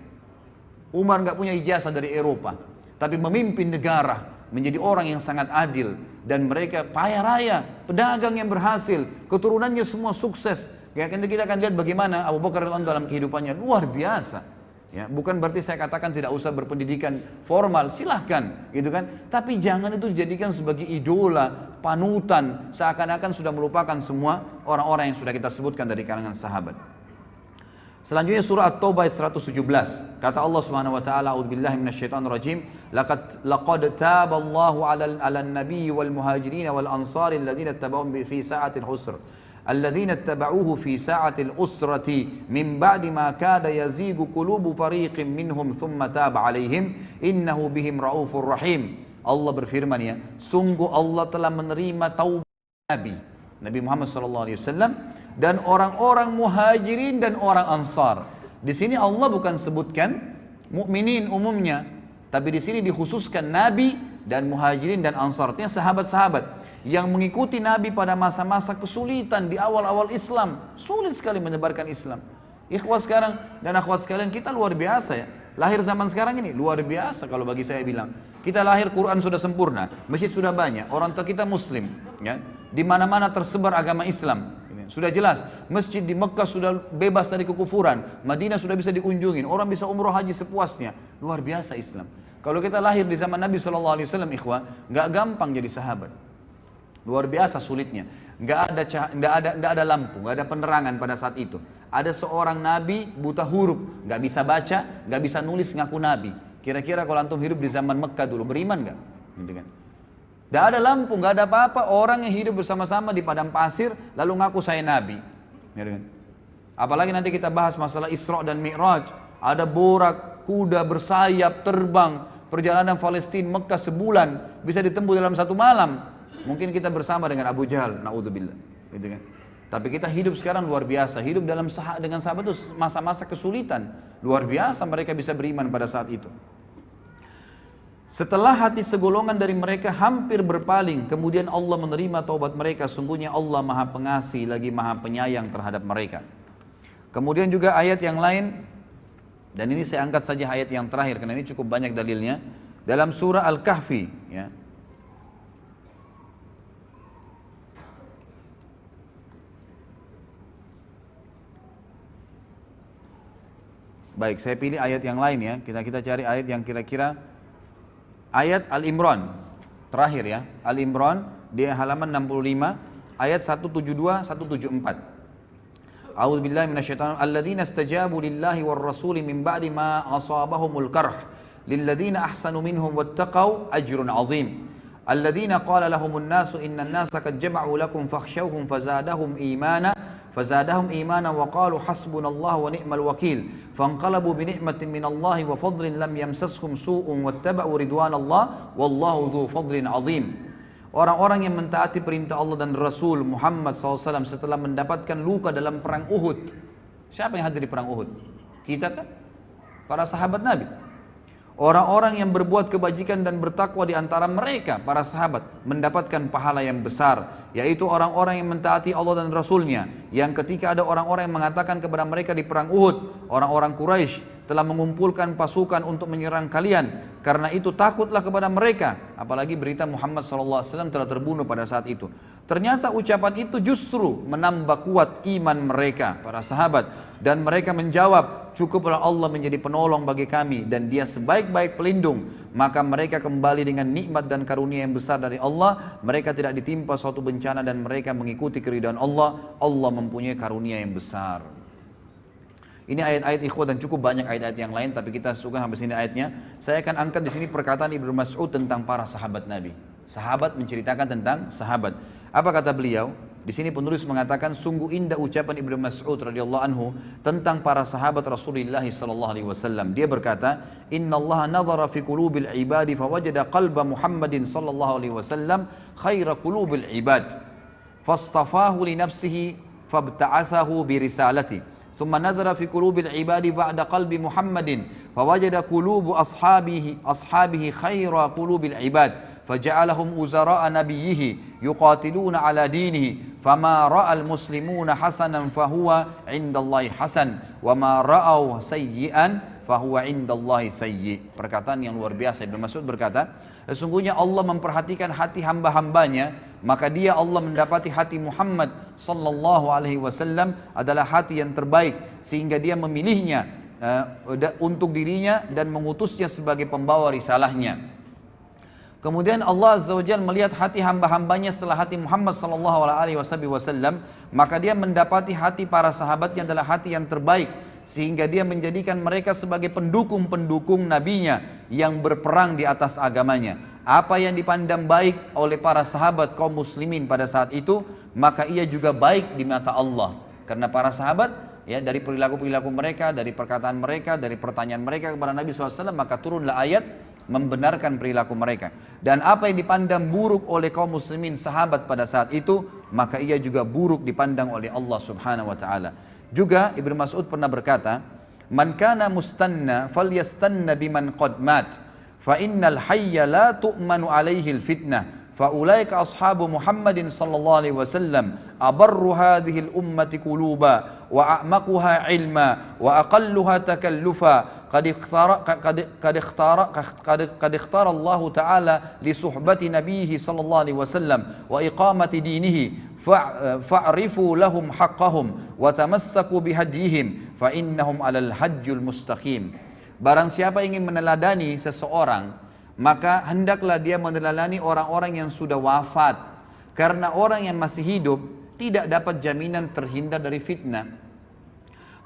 Umar gak punya ijazah dari Eropa, tapi memimpin negara menjadi orang yang sangat adil, dan mereka kaya raya, pedagang yang berhasil, keturunannya semua sukses. Ya, kita akan lihat bagaimana Abu Bakar radhiyallahu anhu dalam kehidupannya luar biasa. Ya, bukan berarti saya katakan tidak usah berpendidikan formal, silahkan, gitu kan. Tapi jangan itu dijadikan sebagai idola, panutan, seakan-akan sudah melupakan semua orang-orang yang sudah kita sebutkan dari kalangan sahabat. Selanjutnya surah At-Taubah 117. Kata Allah Subhanahu wa taala, a'udzubillahi minasyaitonirrajim, laqad taballahu 'alan nabiyyi wal muhajirin wal ansari alladziina ittaba'uhu fi sa'atil usr. Alladziina ittaba'uhu fi sa'atil usrati min ba'di ma kada yazigu qulubu fariqin minhum thumma taba 'alaihim innahu bihim raufur rahim. Allah berfirman, ya, sungguh Allah telah menerima taubat Nabi Muhammad sallallahu alaihi wasallam dan orang-orang muhajirin dan orang ansar. Di sini Allah bukan sebutkan mukminin umumnya, tapi di sini dikhususkan Nabi dan muhajirin dan ansar. Artinya sahabat-sahabat yang mengikuti Nabi pada masa-masa kesulitan di awal-awal Islam. Sulit sekali menyebarkan Islam. Ikhwah sekarang dan akhwat sekalian, kita luar biasa ya. Lahir zaman sekarang ini luar biasa kalau bagi saya bilang. Kita lahir Quran sudah sempurna, masjid sudah banyak, orang tua kita muslim, ya. Di mana-mana tersebar agama Islam. Sudah jelas, masjid di Mekah sudah bebas dari kekufuran, Madinah sudah bisa dikunjungin, orang bisa umroh haji sepuasnya. Luar biasa Islam. Kalau kita lahir di zaman Nabi SAW, ikhwah, nggak gampang jadi sahabat. Luar biasa sulitnya. Nggak ada lampu, nggak ada penerangan pada saat itu. Ada seorang Nabi buta huruf, nggak bisa baca, nggak bisa nulis, ngaku Nabi. Kira-kira kalau antum hidup di zaman Mekah dulu, beriman nggak? Gitu kan? Tidak ada lampu, nggak ada apa-apa, orang yang hidup bersama-sama di padang pasir lalu ngaku saya Nabi. Apalagi nanti kita bahas masalah Isra dan Mi'raj, ada borak, kuda bersayap, terbang, perjalanan Palestina Mekah sebulan bisa ditempuh dalam satu malam. Mungkin kita bersama dengan Abu Jahal, naudzubillah, gitu kan. Tapi kita hidup sekarang luar biasa, hidup dengan sahabat itu masa-masa kesulitan, luar biasa mereka bisa beriman pada saat itu. Setelah hati segolongan dari mereka hampir berpaling, kemudian Allah menerima taubat mereka. Sungguhnya Allah Maha Pengasih lagi Maha Penyayang terhadap mereka. Kemudian juga ayat yang lain, dan ini saya angkat saja ayat yang terakhir karena ini cukup banyak dalilnya. Dalam surah Al-Kahfi, ya. Baik, saya pilih ayat yang lain ya. Kita cari ayat yang kira-kira ayat Al-Imran terakhir ya. Al-Imran di halaman 65 ayat 172 174. A'udzu billahi minasyaitonir rajim. Alladzina istajabu lillahi war rasuli min ba'di ma asabahumul qarh lilladzina ahsanu minhum wattaqau ajrun 'azim. Alladzina qala lahumun nasu innan nasa qad jama'u lakum fakhshawhum فزادهم إيمانا وقالوا حسبنا الله ونعم الوكيل فانقلبوا بنعمة من الله وفضل لم يمسسهم سوء واتبعوا رضوان الله والله ذو فضل عظيم. Orang-orang yang mentaati perintah Allah dan Rasul Muhammad SAW setelah mendapatkan luka dalam perang Uhud. Siapa yang hadir di perang Uhud? Kita kan? Para sahabat Nabi. Orang-orang yang berbuat kebajikan dan bertakwa di antara mereka, para sahabat, mendapatkan pahala yang besar, yaitu orang-orang yang mentaati Allah dan Rasulnya. Yang ketika ada orang-orang yang mengatakan kepada mereka di perang Uhud, orang-orang Quraisy telah mengumpulkan pasukan untuk menyerang kalian, karena itu takutlah kepada mereka. Apalagi berita Muhammad SAW telah terbunuh pada saat itu. Ternyata ucapan itu justru menambah kuat iman mereka, para sahabat. Dan mereka menjawab, cukuplah Allah menjadi penolong bagi kami dan dia sebaik-baik pelindung. Maka mereka kembali dengan nikmat dan karunia yang besar dari Allah. Mereka tidak ditimpa suatu bencana dan mereka mengikuti keridhaan Allah. Allah mempunyai karunia yang besar. Ini ayat-ayat ikhwah dan cukup banyak ayat-ayat yang lain, tapi kita suka sampai sini ayatnya. Saya akan angkat di sini perkataan Ibnu Mas'ud tentang para sahabat Nabi. Sahabat menceritakan tentang sahabat. Apa kata beliau? Di sini penulis mengatakan sungguh indah ucapan Ibnu Mas'ud radhiyallahu anhu tentang para sahabat Rasulullah sallallahu alaihi wasallam. Dia berkata, "Inna Allah nadhara fi qulubil ibadi fawajada qalba Muhammadin sallallahu alaihi wasallam khaira qulubil ibad. Fastafahu li nafsihi fabta'athahu bi risalati. Thumma nadhara fi qulubil ibadi ba'da qalbi Muhammadin fawajada qulubu ashabihi khaira qulubil ibad." فجعلهم وزراء نبيه يقاتلون على دينه فما رأى المسلمون حسنا فهو عند الله حسن وما رأوا سيئا فهو عند الله سيء. Perkataan yang luar biasa. Ibnu Mas'ud berkata, sesungguhnya Allah memperhatikan hati hamba-hambanya, maka dia Allah mendapati hati Muhammad sallallahu alaihi wasallam adalah hati yang terbaik, sehingga dia memilihnya untuk dirinya dan mengutusnya sebagai pembawa risalahnya. Kemudian Allah Azza wa Jalla melihat hati hamba-hambanya setelah hati Muhammad sallallahu alaihi wasallam, maka dia mendapati hati para sahabatnya adalah hati yang terbaik, sehingga dia menjadikan mereka sebagai pendukung-pendukung nabinya yang berperang di atas agamanya. Apa yang dipandang baik oleh para sahabat kaum muslimin pada saat itu, maka ia juga baik di mata Allah. Karena para sahabat, ya, dari perilaku-perilaku mereka, dari perkataan mereka, dari pertanyaan mereka kepada Nabi SAW, maka turunlah ayat membenarkan perilaku mereka. Dan apa yang dipandang buruk oleh kaum muslimin sahabat pada saat itu, maka ia juga buruk dipandang oleh Allah Subhanahu wa taala. Juga Ibnu Mas'ud pernah berkata, "Man kana mustanna falyastanna biman qad mat, fa innal hayya la tu'manu alaihi al-fitnah." فأولئك أصحاب محمد صلى الله عليه وسلم أبر هذه الأمة قلوبا وأعمقها علما وأقلها تكلفا قد اختار الله تعالى لصحبة نبيه صلى الله عليه وسلم وإقامة دينه فاعرفوا لهم حقهم وتمسكوا بهديهم فإنهم على الحج المستقيم. Barang siapa ingin meneladani seseorang, maka hendaklah dia meneladani orang-orang yang sudah wafat, karena orang yang masih hidup tidak dapat jaminan terhindar dari fitnah.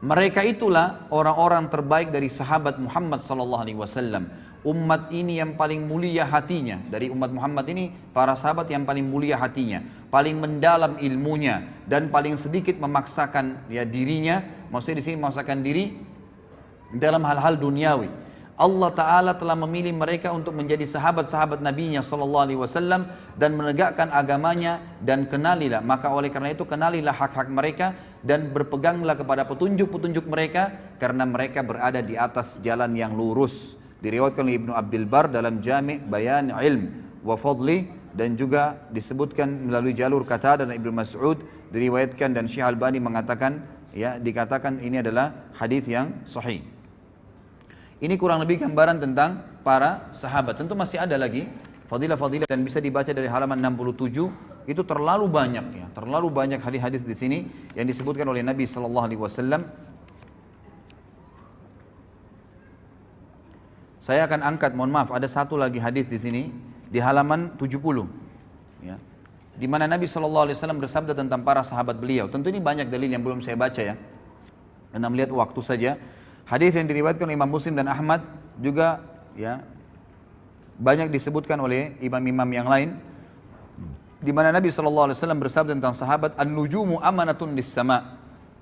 Mereka itulah orang-orang terbaik dari sahabat Muhammad sallallahu alaihi wasallam. Umat ini yang paling mulia hatinya, dari umat Muhammad ini para sahabat yang paling mulia hatinya, paling mendalam ilmunya, dan paling sedikit memaksakan ya dirinya, maksudnya di sini memaksakan diri dalam hal-hal duniawi. Allah Ta'ala telah memilih mereka untuk menjadi sahabat-sahabat Nabi-Nya Sallallahu Alaihi Wasallam dan menegakkan agamanya, dan kenalilah, maka oleh karena itu kenalilah hak-hak mereka dan berpeganglah kepada petunjuk-petunjuk mereka, karena mereka berada di atas jalan yang lurus. Diriwayatkan oleh Ibnu Abdul Bar dalam Jami' Bayan Ilm wa Fadli, dan juga disebutkan melalui jalur Qatadah dan Ibnu Mas'ud diriwayatkan, dan Syekh Albani mengatakan ya dikatakan ini adalah hadis yang sahih. Ini kurang lebih gambaran tentang para sahabat. Tentu masih ada lagi fadilah-fadilah dan bisa dibaca dari halaman 67. Itu terlalu banyak ya, terlalu banyak hadis-hadis di sini yang disebutkan oleh Nabi sallallahu alaihi wasallam. Saya akan angkat, mohon maaf, ada satu lagi hadis di sini di halaman 70 ya. Di mana Nabi sallallahu alaihi wasallam bersabda tentang para sahabat beliau. Tentu ini banyak dalil yang belum saya baca ya. Karena melihat waktu saja. Hadis yang diriwayatkan oleh Imam Muslim dan Ahmad juga ya banyak disebutkan oleh imam-imam yang lain, di mana Nabi sallallahu alaihi wasallam bersabda tentang sahabat, "An-nujumu amanatun lis-sama',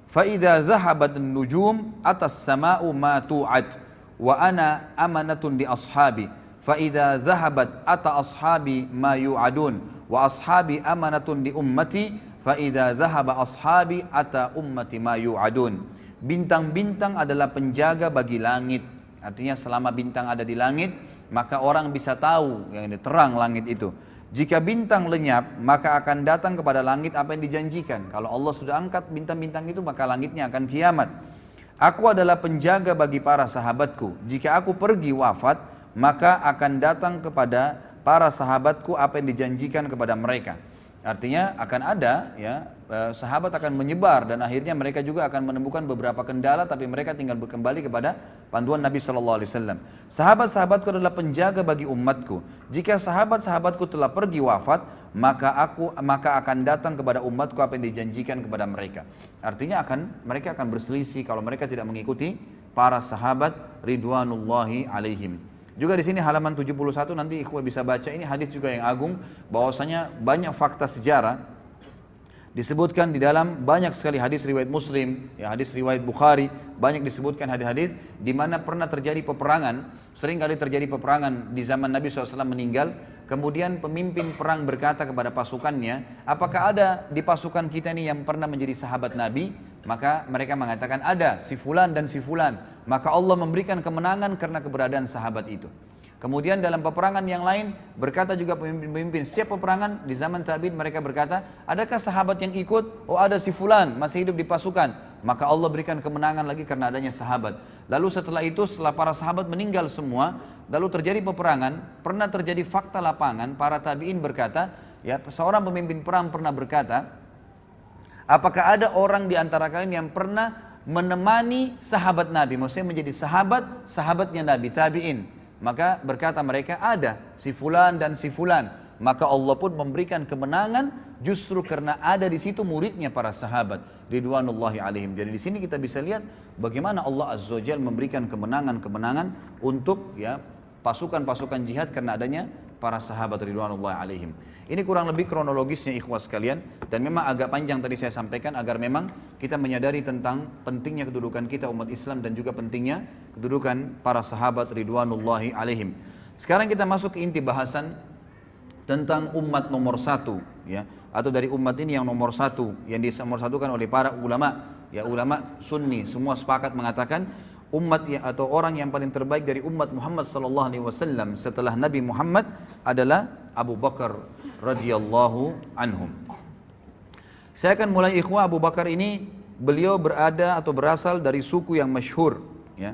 fa idza dhahabat an-nujum atas sama'u ma tu'ad, wa ana amanatun li ashabi, fa idza dhahabat ata ashabi ma yu'adun, wa ashabi amanatun li ummati, fa idza dhahaba ashabi ata ummati ma yu'adun." Bintang-bintang adalah penjaga bagi langit. Artinya selama bintang ada di langit, maka orang bisa tahu yang ini terang langit itu. Jika bintang lenyap, maka akan datang kepada langit apa yang dijanjikan. Kalau Allah sudah angkat bintang-bintang itu, maka langitnya akan kiamat. Aku adalah penjaga bagi para sahabatku. Jika aku pergi wafat, maka akan datang kepada para sahabatku apa yang dijanjikan kepada mereka. Artinya akan ada ya sahabat akan menyebar dan akhirnya mereka juga akan menemukan beberapa kendala, tapi mereka tinggal kembali kepada panduan Nabi sallallahu alaihi wasallam. Sahabat-sahabatku adalah penjaga bagi umatku. Jika sahabat-sahabatku telah pergi wafat, maka akan datang kepada umatku apa yang dijanjikan kepada mereka. Artinya mereka akan berselisih kalau mereka tidak mengikuti para sahabat ridwanullahi alaihim. Juga di sini halaman 71 nanti ikhwah bisa baca, ini hadis juga yang agung, bahwasanya banyak fakta sejarah disebutkan di dalam banyak sekali hadis riwayat Muslim, ya hadis riwayat Bukhari, banyak disebutkan hadis-hadis di mana pernah terjadi peperangan. Sering kali terjadi peperangan di zaman Nabi SAW meninggal, kemudian pemimpin perang berkata kepada pasukannya, apakah ada di pasukan kita ini yang pernah menjadi sahabat Nabi? Maka mereka mengatakan ada, si fulan dan si fulan. Maka Allah memberikan kemenangan karena keberadaan sahabat itu. Kemudian dalam peperangan yang lain berkata juga pemimpin-pemimpin, setiap peperangan di zaman tabi'in mereka berkata, adakah sahabat yang ikut? Oh ada si fulan masih hidup di pasukan. Maka Allah berikan kemenangan lagi karena adanya sahabat. Lalu setelah itu, setelah para sahabat meninggal semua, lalu terjadi peperangan, pernah terjadi fakta lapangan, para tabi'in berkata, ya seorang pemimpin perang pernah berkata, apakah ada orang di antara kalian yang pernah menemani sahabat Nabi? Maksudnya menjadi sahabatnya Nabi, tabi'in. Maka berkata mereka, ada si fulan dan si fulan. Maka Allah pun memberikan kemenangan justru karena ada di situ muridnya para sahabat ridwanullahi alaihim. Jadi di sini kita bisa lihat bagaimana Allah Azza wa Jalla memberikan kemenangan-kemenangan untuk ya pasukan-pasukan jihad karena adanya para sahabat ridwanullahi alaihim. Ini kurang lebih kronologisnya ikhwas sekalian, dan memang agak panjang tadi saya sampaikan agar memang kita menyadari tentang pentingnya kedudukan kita umat Islam dan juga pentingnya kedudukan para sahabat ridwanullahi alaihim. Sekarang kita masuk ke inti bahasan tentang umat nomor satu ya, atau dari umat ini yang nomor satu yang dinomorsatukan oleh para ulama ya, ulama sunni semua sepakat mengatakan umat atau orang yang paling terbaik dari umat Muhammad sallallahu alaihi wasallam setelah Nabi Muhammad adalah Abu Bakar radhiyallahu anhum. Saya akan mulai ikhwah. Abu Bakar ini beliau berada atau berasal dari suku yang masyhur ya.